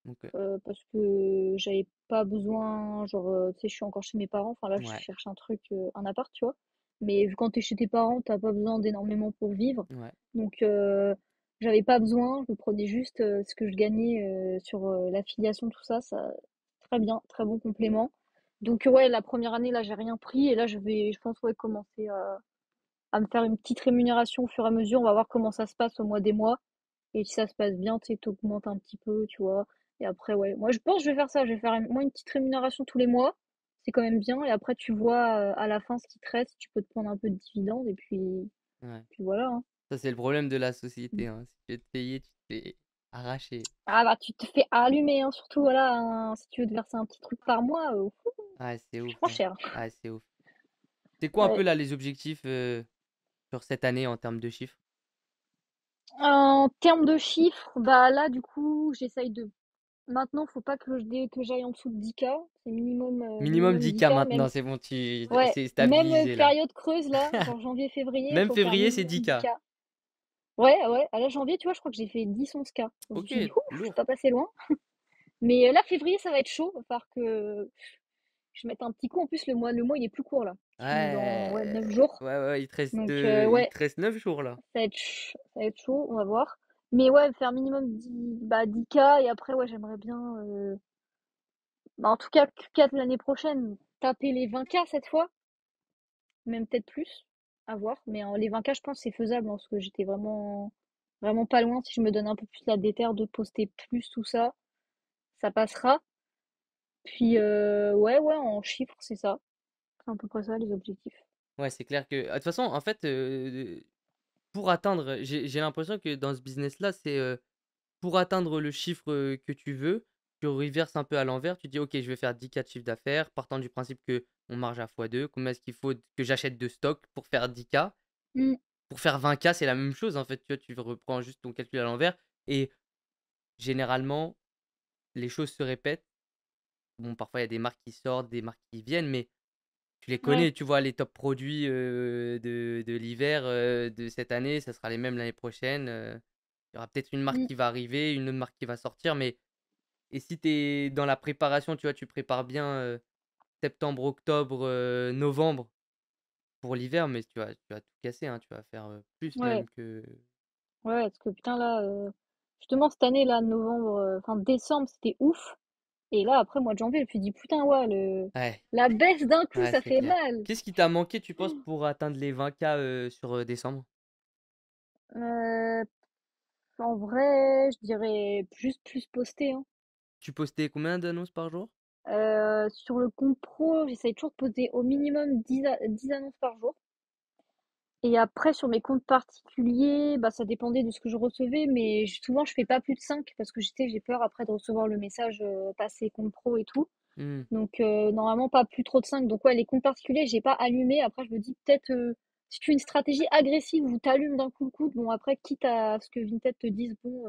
Ok. parce que j'avais pas besoin, genre, tu sais, je suis encore chez mes parents, enfin là, je Ouais, cherche un truc, un appart, tu vois. Mais vu quand t'es chez tes parents, t'as pas besoin d'énormément pour vivre. ouais, Donc, j'avais pas besoin, je prenais juste ce que je gagnais sur l'affiliation, tout ça, très bien, très bon complément. Donc, ouais, la première année, là, j'ai rien pris, et là, je pense, ouais, commencer à me faire une petite rémunération au fur et à mesure. On va voir comment ça se passe au mois des mois. Et si ça se passe bien, tu sais, t'augmentes un petit peu, tu vois. Et après, ouais, moi je pense que je vais faire ça. Je vais faire moi une petite rémunération tous les mois. C'est quand même bien. Et après, tu vois à la fin ce qui te reste. Tu peux te prendre un peu de dividendes. Et Ouais. puis voilà, hein. Ça, c'est le problème de la société, hein. Si tu veux te payer, tu te fais arracher. Ah bah, tu te fais allumer, hein, surtout, voilà, si tu veux te verser un petit truc par mois, Ouais, c'est je ouf, prends hein. cher. Ouais, c'est ouf. C'est quoi un peu Ouais. là les objectifs sur cette année en termes de chiffres? En termes de chiffres, bah là, du coup, j'essaye de. Maintenant, faut pas que j'aille en dessous de 10K. C'est Minimum minimum 10K 10K, même. maintenant, c'est bon, Ouais, c'est même stabilisé là. période creuse, là, genre janvier-février, Même faut faire février, c'est minimum 10K. 10K. Ouais, ouais, à la janvier, tu vois, je crois que j'ai fait 10-11K. Donc je me Ok, suis dit, ouh, je suis lourd. pas passé loin. Mais là, février, ça va être chaud. Il va falloir que je mette un petit coup. En plus, le mois, il est plus court, là. Il finit dans, ouais, 9 Ouais, jours. ouais, ouais, Donc, il ouais, te reste 9 jours là. ça va être chaud, on va voir. Mais ouais, faire minimum 10K. Et après, ouais, j'aimerais bien, bah, en tout cas, Q4 l'année prochaine, taper les 20K cette fois. Même peut-être plus, à voir. Mais les 20K, je pense que c'est faisable, hein, parce que j'étais vraiment, vraiment pas loin. Si je me donne un peu plus la déterre de poster plus, tout ça, ça passera. Puis, ouais, ouais, en chiffres, c'est ça. C'est à peu près ça, les objectifs. Ouais, c'est clair que. De toute façon, en fait, pour atteindre, j'ai l'impression que dans ce business-là, c'est pour atteindre le chiffre que tu veux, tu reverses un peu à l'envers. Tu dis, ok, je vais faire 10K de chiffre d'affaires, partant du principe que mon marge à x2. Combien est-ce qu'il faut que j'achète de stock pour faire 10K? Mm, Pour faire 20K, c'est la même chose en fait. Tu vois, tu reprends juste ton calcul à l'envers. Et généralement, les choses se répètent. Bon, parfois, il y a des marques qui sortent, des marques qui viennent, mais tu les ouais. connais, tu vois, les top produits de l'hiver de cette année, ça sera les mêmes l'année prochaine. Il y aura peut-être une marque Mm, qui va arriver, une autre marque qui va sortir, mais et si tu es dans la préparation, tu vois, tu prépares bien septembre, octobre, novembre pour l'hiver, mais tu vas tout casser, hein, tu vas faire plus ouais. même que. Ouais, parce que putain, là, justement, cette année, là, novembre, enfin décembre, c'était ouf. Et là, après, mois de janvier, je me suis dit, putain, ouais, Ouais, la baisse d'un coup, ouais, ça c'est fait clair. mal. Qu'est-ce qui t'a manqué, tu penses, pour atteindre les 20K sur décembre? Euh, En vrai, je dirais juste plus poster, hein. Tu postais combien d'annonces par jour? Sur le compte pro, j'essaye toujours de poster au minimum 10 annonces par jour. Et après, sur mes comptes particuliers, bah, ça dépendait de ce que je recevais, mais souvent, je fais pas plus de 5 parce que j'ai peur après de recevoir le message passer compte pro et tout. Hmm. Donc, normalement, pas plus trop de 5. Donc, ouais, les comptes particuliers, j'ai pas allumé. Après, je me dis peut-être, si tu as une stratégie agressive où tu allumes d'un coup le coup, bon, après, quitte à ce que Vinted te dise, bon,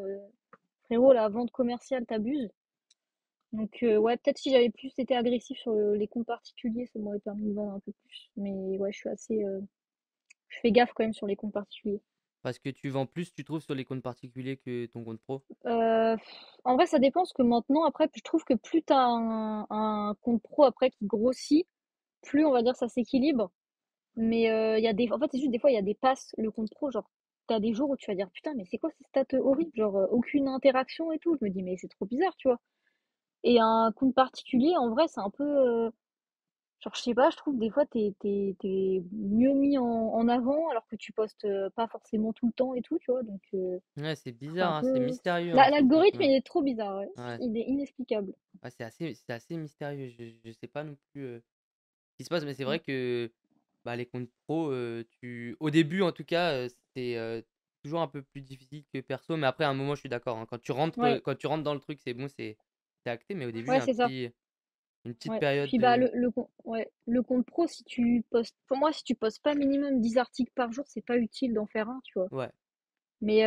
frérot, la vente commerciale, t'abuses. Donc, ouais, peut-être si j'avais plus été agressif sur les comptes particuliers, ça m'aurait permis de vendre un peu plus. Mais ouais, je fais gaffe quand même sur les comptes particuliers. Parce que tu vends plus, tu trouves, sur les comptes particuliers que ton compte pro? Euh, En vrai, ça dépend parce que maintenant, après, je trouve que plus t'as un compte pro après qui grossit, plus on va dire ça s'équilibre. Mais il y a en fait, c'est juste des fois, il y a des passes, le compte pro, genre, t'as des jours où tu vas dire, putain, mais c'est quoi ces stats horribles? Genre, aucune interaction et tout. Je me dis, mais c'est trop bizarre, tu vois. Et un compte particulier, en vrai, c'est un peu, genre, je sais pas, je trouve des fois, t'es mieux mis en avant alors que tu postes pas forcément tout le temps et tout, tu vois. Donc, Ouais, c'est c'est bizarre, un hein, c'est peu. mystérieux, hein, ça, L'algorithme, franchement. il est trop bizarre, ouais. Ouais, Il est inexplicable. ouais, c'est assez mystérieux. Je sais pas non plus ce qui se passe, mais c'est Mm. vrai que bah, les comptes pro, au début en tout cas, c'est toujours un peu plus difficile que perso, mais après à un moment, je suis d'accord, hein, Ouais, quand tu rentres dans le truc, c'est bon, c'est acté, mais au début, il y ouais, a c'est ça. une petite Ouais. période Puis bah de. ouais, le compte pro, si tu postes, pour moi, si tu postes pas minimum 10 articles par jour, c'est pas utile d'en faire un, tu vois. Ouais. Mais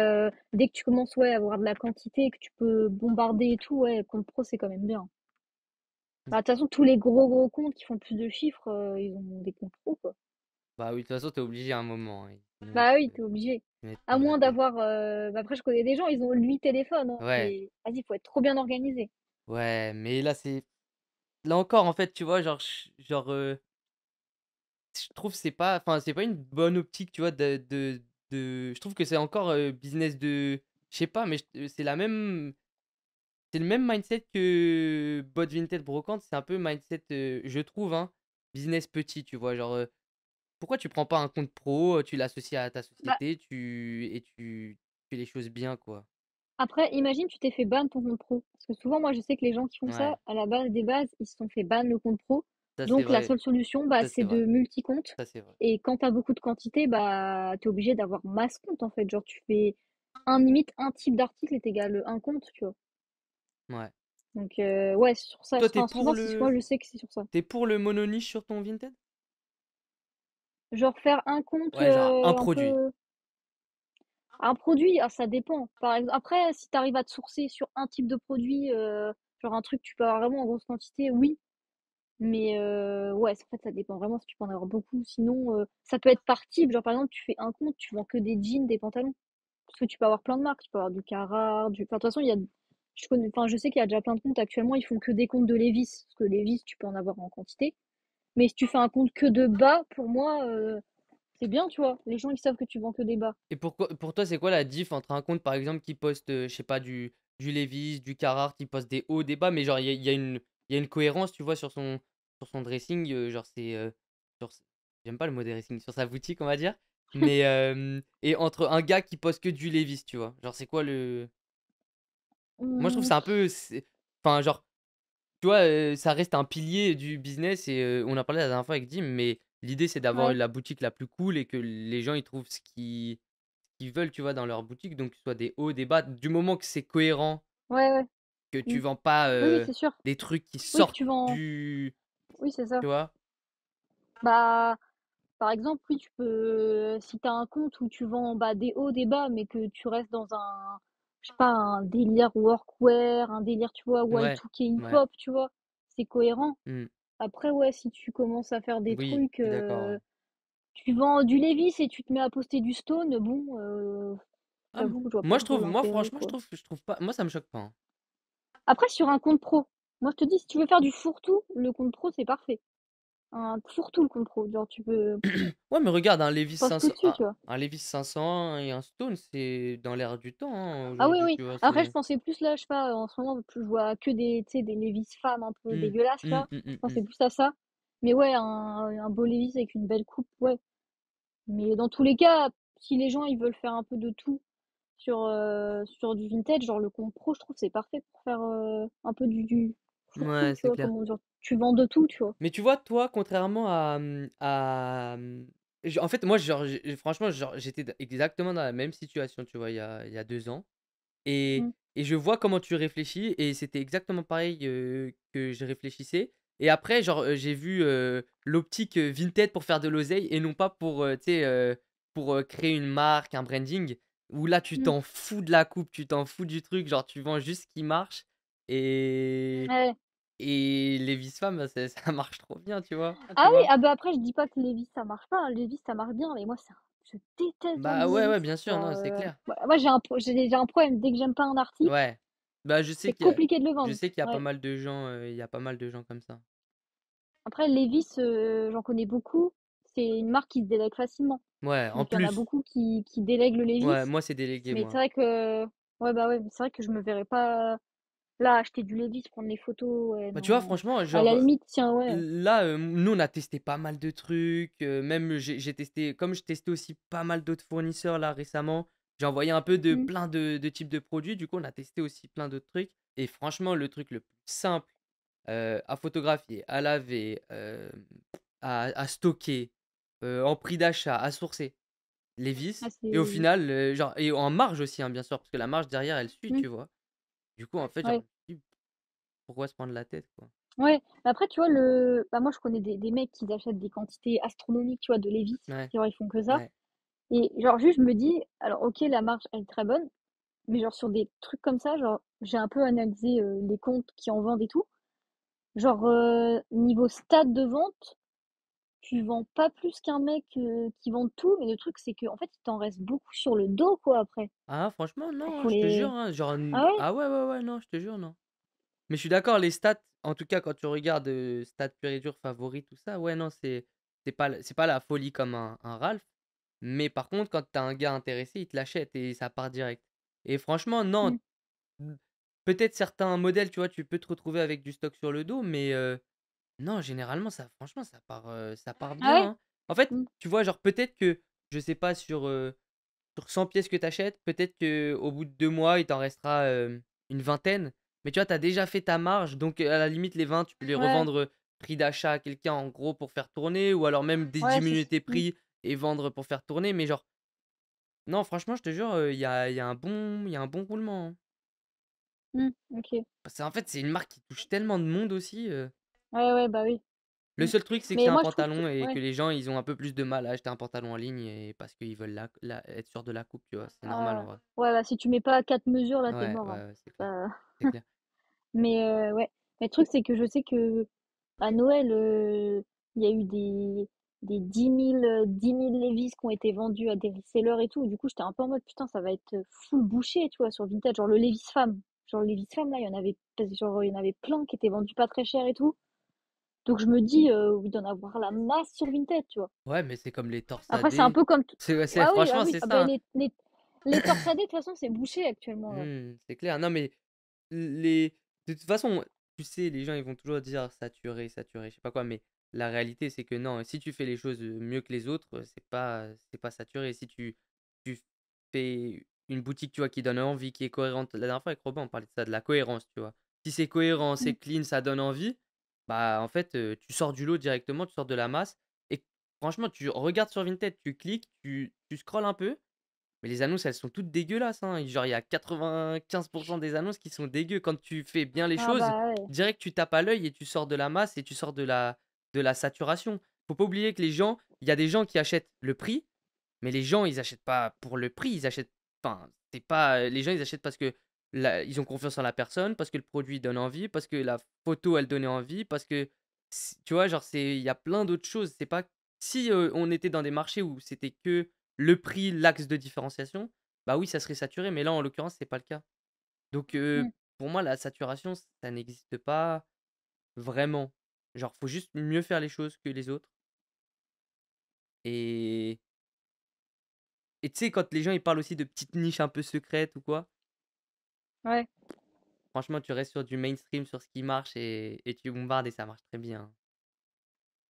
dès que tu commences, ouais, à avoir de la quantité, que tu peux bombarder et tout, ouais, compte pro, c'est quand même bien. Bah, de toute façon, tous les gros comptes qui font plus de chiffres, ils ont des comptes pro, quoi. Bah oui, de toute façon, t'es obligé à un moment, hein, Bah oui, t'es obligé. ils mettent À pas moins des. d'avoir, bah, après, je connais des gens, ils ont 8 téléphones, hein, Ouais, mais vas-y, faut être trop bien organisé. ouais, mais là, là encore, en fait, tu vois, je trouve que c'est pas une bonne optique, tu vois, je trouve que c'est encore business de. Je sais pas, mais c'est le même mindset que Bot Vinted Brocante. C'est un peu mindset, je trouve, hein, business petit, tu vois. Genre, pourquoi tu prends pas un compte pro, tu l'associes à ta Bah, société, et tu fais les choses bien, quoi. Après, imagine, tu t'es fait ban ton compte pro. Parce que souvent, moi, je sais que les gens qui font Ouais, ça, à la base des bases, ils se sont fait ban le compte pro. ça c'est Donc, la vrai, seule solution, bah, ça c'est c'est vrai, de multi-compte. ça c'est vrai. Et quand t'as beaucoup de quantité, bah, t'es obligé d'avoir masse compte, en fait. Genre, tu fais un limite, un type d'article est égal à un compte, tu vois. Ouais. Donc, ouais, sur ça, Toi, enfin, souvent, c'est moi, je sais que c'est sur ça. t'es pour le mononiche sur ton Vinted? Genre, faire un compte Ouais, genre un un produit. peu. Un produit, ah, ça dépend. Par exemple, après, si tu arrives à te sourcer sur un type de produit, genre un truc que tu peux avoir vraiment en grosse quantité, oui. Mais ouais, en fait, ça dépend vraiment si tu peux en avoir beaucoup. Sinon, ça peut être par type. Genre, par exemple, tu fais un compte, tu vends que des jeans, des pantalons. Parce que tu peux avoir plein de marques. Tu peux avoir du Carhartt, du. Enfin, de toute façon, il y a. Je connais. Enfin, je sais qu'il y a déjà plein de comptes actuellement. Ils font que des comptes de Levi's. Parce que Levi's, tu peux en avoir en quantité. Mais si tu fais un compte que de bas, pour moi, c'est bien, tu vois. Les gens, ils savent que tu vends que des bas. Et pour toi, c'est quoi la diff entre un compte, par exemple, qui poste, je sais pas, du Levi's, du Carhartt, qui poste des hauts, des bas, mais genre, il y a une cohérence, tu vois, sur son dressing, genre, sur s- j'aime pas le mot dressing, sur sa boutique, on va dire, mais, et entre un gars qui poste que du Levi's, tu vois, genre, c'est quoi le... Moi, je trouve que Hum, c'est un peu... Enfin, genre, tu vois, ça reste un pilier du business et on en parlait la dernière fois avec Dim, mais l'idée, c'est d'avoir ouais, la boutique la plus cool et que les gens, ils trouvent qu'ils veulent, tu vois, dans leur boutique, donc que ce soit des hauts, des bas, du moment que c'est cohérent, ouais, ouais. que tu Mmh. vends pas Oui, oui, c'est sûr. des trucs qui Oui, que sortent tu vends. du... Oui, c'est ça. Tu vois? Bah, par exemple, oui, tu peux. Si tu as un compte où tu vends bah, des hauts, des bas, mais que tu restes dans un, je sais pas, un délire workwear, un délire, tu vois, Ouais, Y2K ouais. hip-hop, tu vois, c'est cohérent. Hmm. Après, ouais, si tu commences à faire des Oui, trucs, je suis d'accord, ouais. tu vends du Levi's et tu te mets à poster du Stone, bon, Ah, j'avoue, je vois pas moi, je trop trouve, moi, l'intérêt, franchement, quoi. je trouve pas... Moi, ça me choque pas, hein. Après, sur un compte pro, moi je te dis, si tu veux faire du fourre-tout, le compte pro, c'est parfait. Un fourre-tout, le compte pro. Genre, tu peux. Ouais, mais regarde, Tu postes tout dessus, tu vois. Un Levi's 500 et un Stone, c'est dans l'air du temps, hein, Ah oui, aujourd'hui, oui. tu vois, Après, je c'est... pensais plus là, je sais pas, en ce moment, plus je vois que des, tu sais, des Levi's femmes un peu Hmm, dégueulasses hmm, là. hmm, hmm, Je hmm. pensais plus à ça. Mais ouais, un beau Levi's avec une belle coupe, ouais. Mais dans tous les cas, si les gens ils veulent faire un peu de tout sur du vintage, genre le compte pro, je trouve que c'est parfait pour faire un peu du fourre-tout, Ouais, tu c'est vois, clair. comment dire. Tu vends de tout, tu vois. Mais tu vois, toi, contrairement à, en fait, moi, genre, franchement, genre, j'étais exactement dans la même situation, tu vois, il y a 2 ans. Et, Mm. et je vois comment tu réfléchis, et c'était exactement pareil que je réfléchissais. Et après, genre, j'ai vu l'optique Vinted pour faire de l'oseille et non pas pour, tu sais, pour créer une marque, un branding, où là, tu Mm. t'en fous de la coupe, tu t'en fous du truc, genre, tu vends juste ce qui marche. Et, Ouais. et les vis femmes, bah, ça marche trop bien, tu vois. Ah Tu oui, vois. ah bah après, je dis pas que Levi's ça marche pas, hein. Levi's ça marche bien, mais moi, je déteste Bah vendre du ouais, Levi's. ouais, bien sûr, Genre, non, c'est clair. moi, j'ai un problème. Dès que j'aime pas un article, Ouais. Bah, c'est compliqué de le je vendre. sais qu'il y a pas Ouais. mal de gens, il y a pas mal de gens comme ça. Après, Levi's, j'en connais beaucoup. C'est une marque qui se délègue facilement. Ouais, en Donc, il y en a plus. beaucoup qui délèguent le Ouais, Levi's. moi, c'est délégué, Mais c'est moi. vrai que, ouais, bah ouais, mais c'est vrai que je me verrais pas là acheter du Levi's, prendre les photos. Ouais, Bah, tu vois, non. franchement, À la genre, limite, tiens, ouais. là, nous, on a testé pas mal de trucs. Même, j'ai testé, comme je testais aussi pas mal d'autres fournisseurs là récemment, j'ai envoyé un peu de Mm, plein de types de produits. Du coup, on a testé aussi plein d'autres trucs. Et franchement, le truc le plus simple à photographier, à laver, à stocker, en prix d'achat, à sourcer, les ah, vis. Et au c'est. final, genre, et en marge aussi, hein, bien sûr, parce que la marge derrière, elle suit, Mm, tu vois. Du coup, en fait, genre, je ouais. me suis dit, pourquoi se prendre la tête, quoi. Ouais, mais après, tu vois, bah, moi, je connais des mecs qui achètent des quantités astronomiques, tu vois, de Levi's. Ouais, Genre, ils font que ça. ouais. Et genre, juste, je me dis, alors, ok, la marge, elle est très bonne, mais genre, sur des trucs comme ça, genre, j'ai un peu analysé les comptes qui en vendent et tout. Genre, niveau stade de vente, tu vends pas plus qu'un mec qui vend tout, mais le truc, c'est que en fait, il t'en reste beaucoup sur le dos, quoi, après. Ah, franchement, Genre, non, hein, faut je te jure, les. hein, genre, Ah ouais? ah ouais, ouais, ouais, non, je te jure, non. Mais je suis d'accord, les stats, en tout cas, quand tu regardes stats pur et dur, favoris, tout ça, ouais, non, c'est pas la folie comme un Ralph. Mais par contre, quand t'as un gars intéressé, il te l'achète et ça part direct. Et franchement, non, Mm, mmh, peut-être certains modèles, tu vois, tu peux te retrouver avec du stock sur le dos, mais non, généralement, ça, franchement, ça part ah bien, ouais? hein. En fait, Mm, tu vois, genre, peut-être que, je sais pas, sur 100 pièces que tu achètes, peut-être qu'au bout de 2 mois, il t'en restera, une vingtaine. Mais tu vois, tu as déjà fait ta marge, donc à la limite, les 20 tu peux les Ouais, revendre, prix d'achat à quelqu'un, en gros, pour faire tourner ou alors même ouais, diminuer tes prix et vendre pour faire tourner. Mais genre, non, franchement, je te jure, il y a un bon roulement, hein. OK. Parce qu'en fait, c'est une marque qui touche tellement de monde aussi. Ouais, ouais, bah oui. Le Mmh. seul truc, c'est que c'est Mais un moi, je trouve que pantalon et que ouais, les gens, ils ont un peu plus de mal à acheter un pantalon en ligne et parce qu'ils veulent être sûrs de la coupe, tu vois? C'est normal en ah, vrai. ouais, bah, si tu mets pas 4 mesures, là, t'es Ouais, mort, hein. ouais, ouais, c'est clair. Ça C'est clair. mais ouais. Mais le truc, c'est que je sais que à Noël, il y a eu des 10 000 Levi's qui ont été vendus à des resellers et tout. Du coup, j'étais un peu en mode, putain, ça va être full bouché, tu vois, sur Vinted. Genre le Levi's femme. Genre le Levi's femme, là, il y en avait plein qui étaient vendus pas très cher et tout. Donc je me dis, il doit en avoir la masse sur Vinted, tu vois. Ouais, mais c'est comme les Après, c'est un torsadés. peu comme. C'est Ah oui, ah franchement, oui. c'est Ah ça, ben, hein. les torsadés, de toute façon, c'est bouché actuellement, là. C'est clair. Non, mais les de toute façon, tu sais, les gens, ils vont toujours dire saturé, saturé, je sais pas quoi, mais la réalité, c'est que non, si tu fais les choses, mieux que les autres, c'est pas saturé. Si tu fais une boutique, tu vois, qui donne envie, qui est cohérente. La dernière fois avec Robin, on parlait de ça, de la cohérence, tu vois? Si c'est cohérent, Mm. c'est clean, ça donne envie, bah, en fait, tu sors du lot directement, tu sors de la masse et franchement, tu regardes sur Vinted, tu cliques, tu scrolles un peu, mais les annonces, elles sont toutes dégueulasses, hein. Genre, il y a 95 des annonces qui sont dégueu. Quand tu fais bien les Ah choses, bah ouais. direct, tu tapes à l'œil et tu sors de la masse et tu sors de la saturation. Faut pas oublier que les gens, il y a des gens qui achètent le prix, mais les gens, ils achètent pas pour le prix, ils achètent, enfin, c'est pas, les gens, ils achètent parce que ils ont confiance en la personne, parce que le produit donne envie, parce que la photo, elle donnait envie, parce que, tu vois, genre, il y a plein d'autres choses. C'est pas, si on était dans des marchés où c'était que le prix, l'axe de différenciation, bah oui, ça serait saturé, mais là, en l'occurrence, c'est pas le cas. Donc, Mm. pour moi, la saturation, ça n'existe pas vraiment. Genre, faut juste mieux faire les choses que les autres. Et, et tu sais, quand les gens ils parlent aussi de petites niches un peu secrètes ou quoi, Ouais. franchement, tu restes sur du mainstream, sur ce qui marche et tu bombardes et ça marche très bien.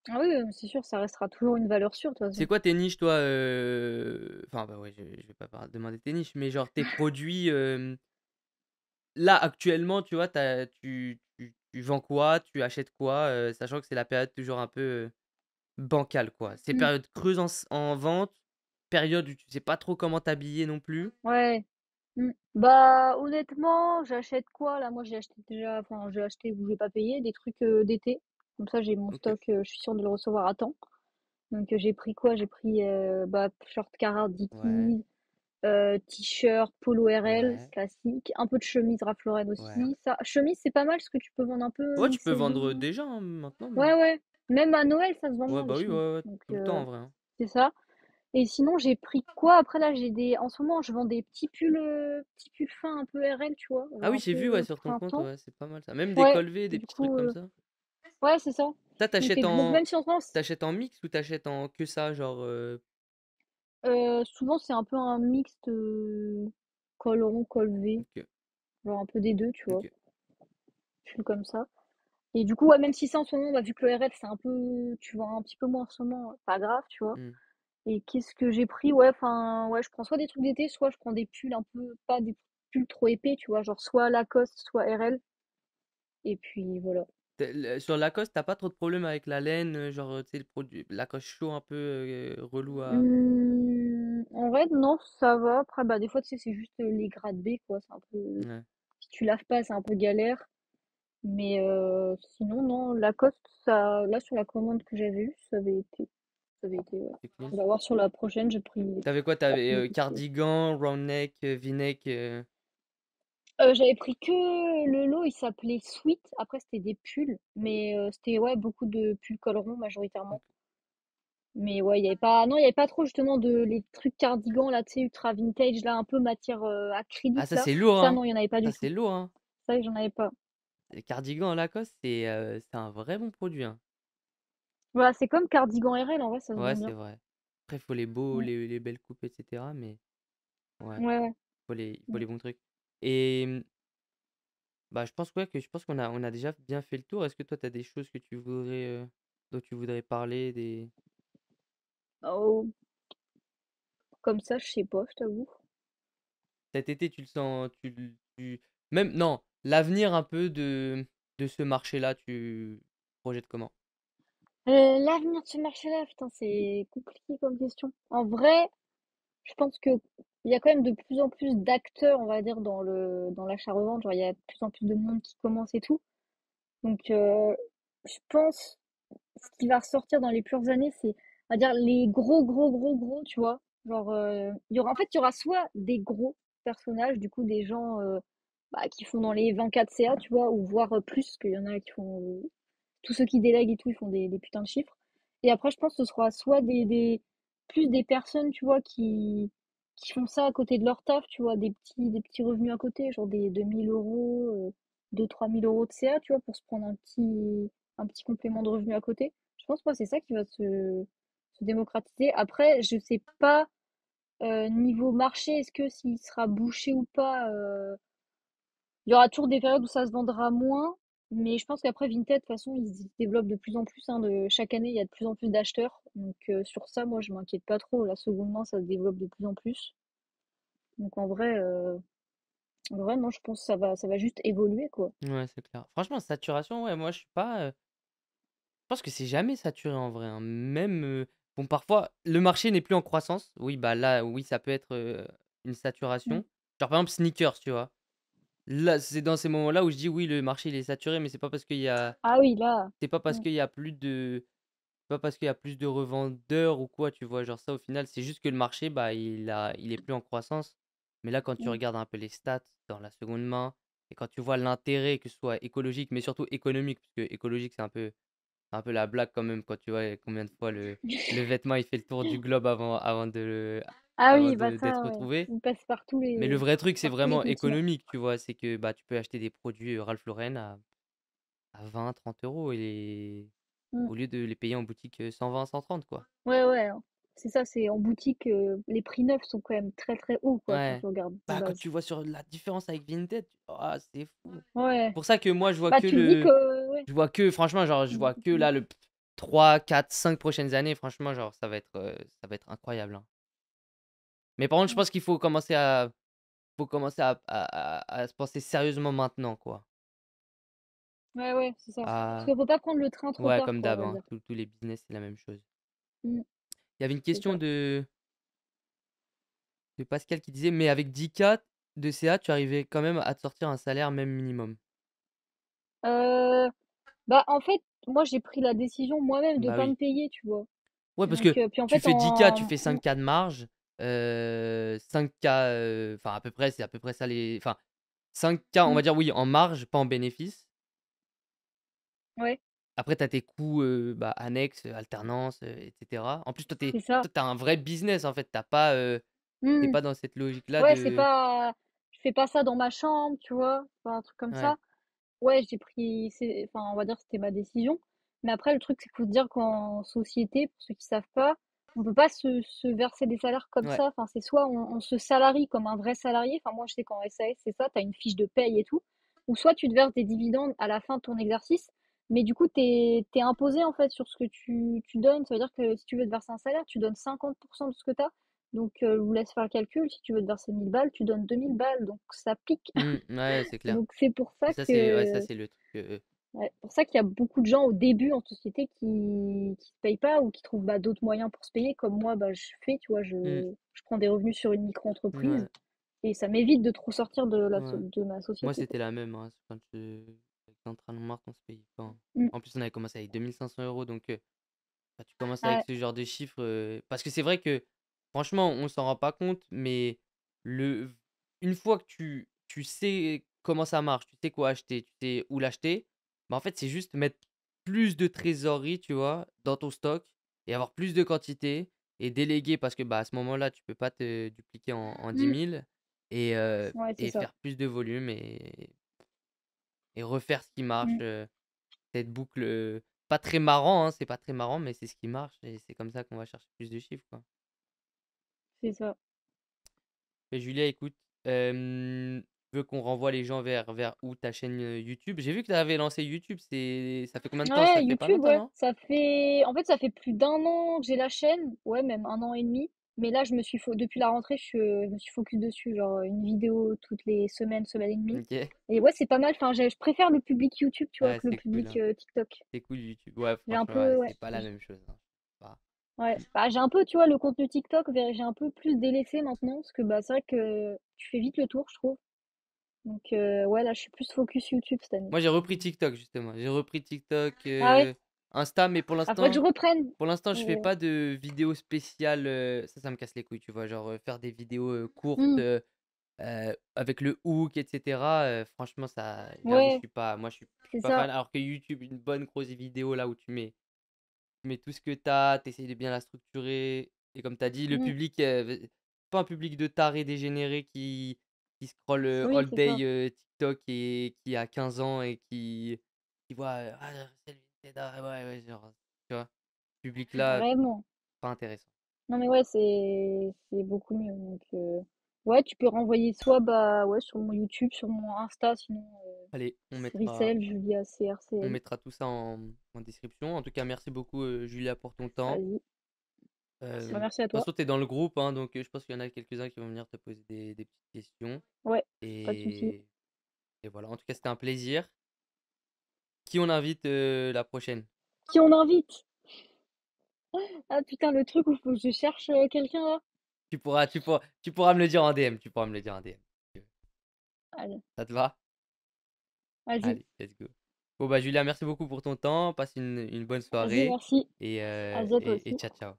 Ah oui, c'est sûr, ça restera toujours une valeur sûre, de toute C'est façon. quoi tes niches, toi Enfin, bah ouais, je vais pas demander tes niches, mais genre tes produits. Là, actuellement, tu vois, tu vends quoi? Tu achètes quoi? Sachant que c'est la période toujours un peu, bancale, quoi. C'est Mm. période creuse en vente, période où tu sais pas trop comment t'habiller non plus. Ouais. Mm. Bah, honnêtement, j'achète quoi là? Moi, j'ai acheté déjà, enfin, j'ai acheté ou j'ai pas payé des trucs d'été. Comme ça, j'ai mon OK. stock, je suis sûre de le recevoir à temps. Donc, j'ai pris quoi? J'ai pris bah, short Carhartt Ouais, Dickies, t-shirt, polo RL, ouais, classique, un peu de chemise Ralph Lauren ouais. aussi. Ça, chemise, c'est pas mal parce que tu peux vendre un peu Ouais, tu peux vendre mi-saison. déjà, hein, maintenant Ouais, même. ouais. Même à Noël, ça se vend Ouais, bien les bah oui, chemises. ouais, ouais, Donc, tout le temps en vrai, hein. c'est ça. Et sinon, j'ai pris quoi? Après, là, en ce moment, je vends des petits pulls fins un peu RL, tu vois, Ah genre oui, un j'ai vu, ouais, peu sur ton compte, printemps. ouais, c'est pas mal ça. Même des Ouais, colvés, des du petits trucs coup, comme ça. ouais, c'est ça. Ça, Il fait, donc même si en France, t'achètes en mix ou t'achètes en que ça, genre, souvent, c'est un peu un mixte col rond, col V, OK, genre un peu des deux, tu vois. OK. Je suis comme ça. Et du coup, ouais, même si ça en ce moment, bah, vu que le RL, c'est un peu, tu vois, un petit peu moins en ce moment, pas grave, tu vois. Mmh. Et qu'est-ce que j'ai pris? Ouais, enfin, ouais, je prends soit des trucs d'été, soit je prends des pulls un peu, pas des pulls trop épais, tu vois, genre soit Lacoste, soit RL. Et puis voilà. Sur Lacoste, t'as pas trop de problèmes avec la laine, genre, tu sais, le produit Lacoste chaud un peu, relou à. En vrai, non, ça va. Après, bah, des fois, tu sais, c'est juste les grades B, quoi. C'est un peu. Ouais, Si tu laves pas, c'est un peu galère. Mais sinon, non, Lacoste, ça, là, sur la commande que j'avais eue, ça avait été. Ça avait été, ouais. c'est clean. On va voir sur la prochaine, j'ai pris T'avais quoi? T'avais beaucoup de choses. cardigan, round neck, V-neck. J'avais pris que le lot, il s'appelait Sweet. Après, c'était des pulls. Mais c'était, ouais, beaucoup de pulls col rond, majoritairement. Mais ouais, il y avait pas, non, il y avait pas trop justement de les trucs cardigans là, tu sais, ultra vintage là, un peu matière Ah, acrylique ça là. c'est lourd, Ça hein. non, il y en avait pas Ça du tout. c'est lourd, hein. Ça, j'en avais pas. Les cardigans Lacoste, c'est un vrai bon produit, hein. Voilà, c'est comme cardigan RL en vrai, ça se Ouais, vend c'est bien. vrai. Après, il faut les beaux, Mm. les belles coupes, etc. Mais ouais, Ouais, ouais. il faut Mm. les bons trucs. Et bah, je pense qu'on a déjà bien fait le tour. Est-ce que toi, tu as des choses que tu voudrais, dont tu voudrais parler, des. Oh, comme ça, je sais pas, je t'avoue. Cet été, tu le sens, même, non, l'avenir un peu de ce marché-là, tu projettes comment? L'avenir de ce marché-là, putain, c'est compliqué comme question. En vrai, je pense que il y a quand même de plus en plus d'acteurs, on va dire, dans l'achat-revente. Genre, il y a de plus en plus de monde qui commence et tout. Donc, je pense, ce qui va ressortir dans les pures années, c'est, on va dire, les gros, gros, gros, gros, tu vois. Genre, en fait, il y aura soit des gros personnages, du coup, des gens bah, qui font dans les 24 CA, tu vois, ou voire plus, parce qu'il y en a qui font tous ceux qui délèguent et tout, ils font des putains de chiffres. Et après, je pense que ce sera soit plus des personnes, tu vois, qui font ça à côté de leur taf, tu vois, des petits revenus à côté, genre des 2 000 euros, 2 000 à 3 000 euros de CA, tu vois, pour se prendre un petit complément de revenu à côté. Je pense, moi, c'est ça qui va se démocratiser. Après, je sais pas, niveau marché, est-ce que s'il sera bouché ou pas, il y aura toujours des périodes où ça se vendra moins, mais je pense qu'après Vinted, de toute façon, ils se développent de plus en plus, hein, chaque année, il y a de plus en plus d'acheteurs. Donc sur ça, moi, je m'inquiète pas trop. La seconde main, ça se développe de plus en plus. Donc en vrai, non, je pense que ça va juste évoluer, quoi. Ouais, c'est clair. Franchement, saturation, ouais, moi, je suis pas. Je pense que c'est jamais saturé en vrai, hein. Même, bon, parfois, le marché n'est plus en croissance. Oui, bah là, oui, ça peut être une Mm. saturation. Genre, par exemple, sneakers, tu vois. Là, c'est dans ces moments-là où je dis oui, le marché il est saturé, mais Ah oui, là. c'est pas parce Mm, qu'il y a pas parce qu'il y a plus de revendeurs ou quoi, tu vois. Genre ça, au final, c'est juste que le marché, bah, il est plus en croissance. Mais là, quand tu mm. regardes un peu les stats dans la seconde main et quand tu vois l'intérêt, que ce soit écologique, mais surtout économique, parce que écologique, c'est un peu la blague quand même quand tu vois combien de fois le vêtement il fait le tour du globe Ah avant oui, bah d'être ça, ouais. retrouvé. Il passe Mais le vrai truc, c'est par tous les vraiment continents. économique, tu vois. C'est que bah, tu peux acheter des produits Ralph Lauren à 20, 30 euros Mm. au lieu de les payer en boutique 120, 130, quoi. Ouais, ouais, hein. C'est ça, c'est en boutique, les prix neufs sont quand même très très hauts, quoi, quand Ouais. tu regardes de Bah, quand base. tu vois sur la différence avec Vinted, ah, c'est fou. Ouais. Pour ça que moi, Bah, tu te dis que, ouais. je vois que, franchement, genre, je vois que là, 3, 4, 5 prochaines années, franchement, genre, ça va être incroyable, hein. Mais par contre, je Mm. pense qu'il faut commencer à se penser sérieusement maintenant, quoi. Ouais, ouais, c'est ça. Parce À qu'il faut pas prendre le train trop Ouais, tard, comme quoi, on d'hab, va hein, dire. tous les business, c'est la même chose. Mm, Il y avait une c'est question ça. de Pascal qui disait: «Mais avec 10K de CA, tu arrivais quand même à te sortir un salaire même minimum?» Euh, Bah, en fait, moi, j'ai pris la décision moi-même de Bah pas me oui. payer, tu vois. Ouais, parce Donc, que puis en tu fait, fais 10K, tu fais 5K de marge, 5K, enfin à peu près, c'est à peu près ça les enfin 5K, on mm, va dire oui, en marge, pas en bénéfice. ouais, Après tu as tes coûts, bah, annexes, alternance, et cetera. En plus, c'est ça. toi, tu as un vrai business en fait, tu Mm. pas dans cette logique-là Ouais, c'est de pas, je fais pas ça dans ma chambre, tu vois, enfin, un truc comme ouais, ça. Ouais, enfin, on va dire que c'était ma décision. Mais après, le truc, c'est qu'il faut se dire qu'en société, pour ceux qui savent pas, on peut pas se verser des salaires comme ouais. ça. Enfin, c'est soit on se salarie comme un vrai salarié. Enfin, moi, je sais qu'en SAS, c'est ça, tu as une fiche de paye et tout. Ou soit tu te verses des dividendes à la fin de ton exercice. Mais du coup, t'es imposé, en fait, sur ce que tu donnes. Ça veut dire que si tu veux te verser un salaire, tu donnes 50% de ce que tu as. Donc, je vous laisse faire le calcul. Si tu veux te verser 1000 balles, tu donnes 2000 balles. Donc, ça pique. Ouais, c'est Et clair. donc, c'est pour Et ça ça, c'est ouais, ça, que c'est le truc, ouais, pour ça qu'il y a beaucoup de gens au début en société qui se payent pas ou qui trouvent bah, d'autres moyens pour se payer, comme moi bah, je fais, tu vois, mmh, je prends des revenus sur une micro-entreprise ouais, et ça m'évite de trop sortir ouais. de ma Moi, société, quoi. c'était la même, hein, quand avec l'entraînement Marthe, on se payait pas, hein. Mm. En plus, on avait commencé avec 2500 euros, donc quand tu commences avec Ouais. ce genre de chiffres, parce que c'est vrai que, franchement, on s'en rend pas compte, mais le une fois que tu sais comment ça marche, tu sais quoi acheter, tu sais où l'acheter, bah, en fait, c'est juste mettre plus de trésorerie, tu vois, dans ton stock et avoir plus de quantité et déléguer parce que, bah, à ce moment-là, tu peux pas te dupliquer en 10 Mm. 000 Ouais, c'est et ça. faire plus de volume et refaire ce qui marche, Mm. cette boucle, pas très marrant, hein, c'est pas très marrant, mais c'est ce qui marche et c'est comme ça qu'on va chercher plus de chiffres, quoi. C'est ça. Et Julia, écoute, je veux qu'on renvoie les gens vers où ta chaîne YouTube. J'ai vu que tu avais lancé YouTube, ça fait combien de temps? Ça Ouais, fait pas YouTube, longtemps, ouais. non? En fait, ça fait plus d'1 an que j'ai la chaîne. Ouais, même 1 an et demi. Mais là, depuis la rentrée, je me suis focus dessus, genre une vidéo toutes les semaines, semaine et demie. Ok. Et ouais, c'est pas mal. Enfin, je préfère le public YouTube, tu vois, Ouais, que le c'est cool, public hein. TikTok. C'est cool YouTube. Ouais, J'ai un franchement, ouais, peu, c'est ouais, pas la même chose, hein. Pas- ouais. Bah, j'ai un peu, tu vois, le contenu TikTok, j'ai un peu plus délaissé maintenant, parce que bah, c'est vrai que tu fais vite le tour, je trouve. Donc, ouais, là, je suis plus focus YouTube cette année. Moi, j'ai repris TikTok, justement. J'ai repris TikTok, Ah ouais? Insta, mais Ah, faudrait que je reprenne. pour l'instant, je fais Mais, pas de vidéos spéciales. Ça me casse les couilles, tu vois. Genre, faire des vidéos courtes hmm, avec le hook, etc. Franchement, ça, j'avoue, ouais, je suis c'est pas ça. fan. Alors que YouTube, une bonne grosse vidéo là où tu mets tout ce que t'as, t'essayes de bien la structurer. Et comme t'as dit, le Hmm, public, pas un public de tarés dégénérés qui scroll oui, all c'est day ça. TikTok et qui a 15 ans et qui voit ah, c'est le Vinted, ah, ouais, ouais, genre, tu vois, ce public-là, Vraiment. pas intéressant. Non mais ouais, c'est beaucoup mieux. Donc ouais, tu peux renvoyer soit bah ouais sur mon YouTube, sur mon Insta, sinon Allez, Sricel, Julia on CRCL. mettra tout ça en description. En tout cas, merci beaucoup, Julia, pour ton temps. Vas-y. Bah, De merci à toute toi. façon, tu es dans le groupe, hein, donc je pense qu'il y en a quelques-uns qui vont venir te poser des petites questions. Ouais, pas de souci. Et, et voilà, en tout cas, c'était un plaisir. Qui on invite la prochaine? Qui on invite? Ah putain, le truc où faut que je cherche quelqu'un là. Tu pourras me le dire en DM. Tu pourras me le dire en DM. Allez, Ça te va? vas-y, Allez, let's go. Bon, bah, Julia, merci beaucoup pour ton temps. Passe une bonne vas-y, soirée. merci. Et, Vas-y à toi et aussi. ciao, ciao.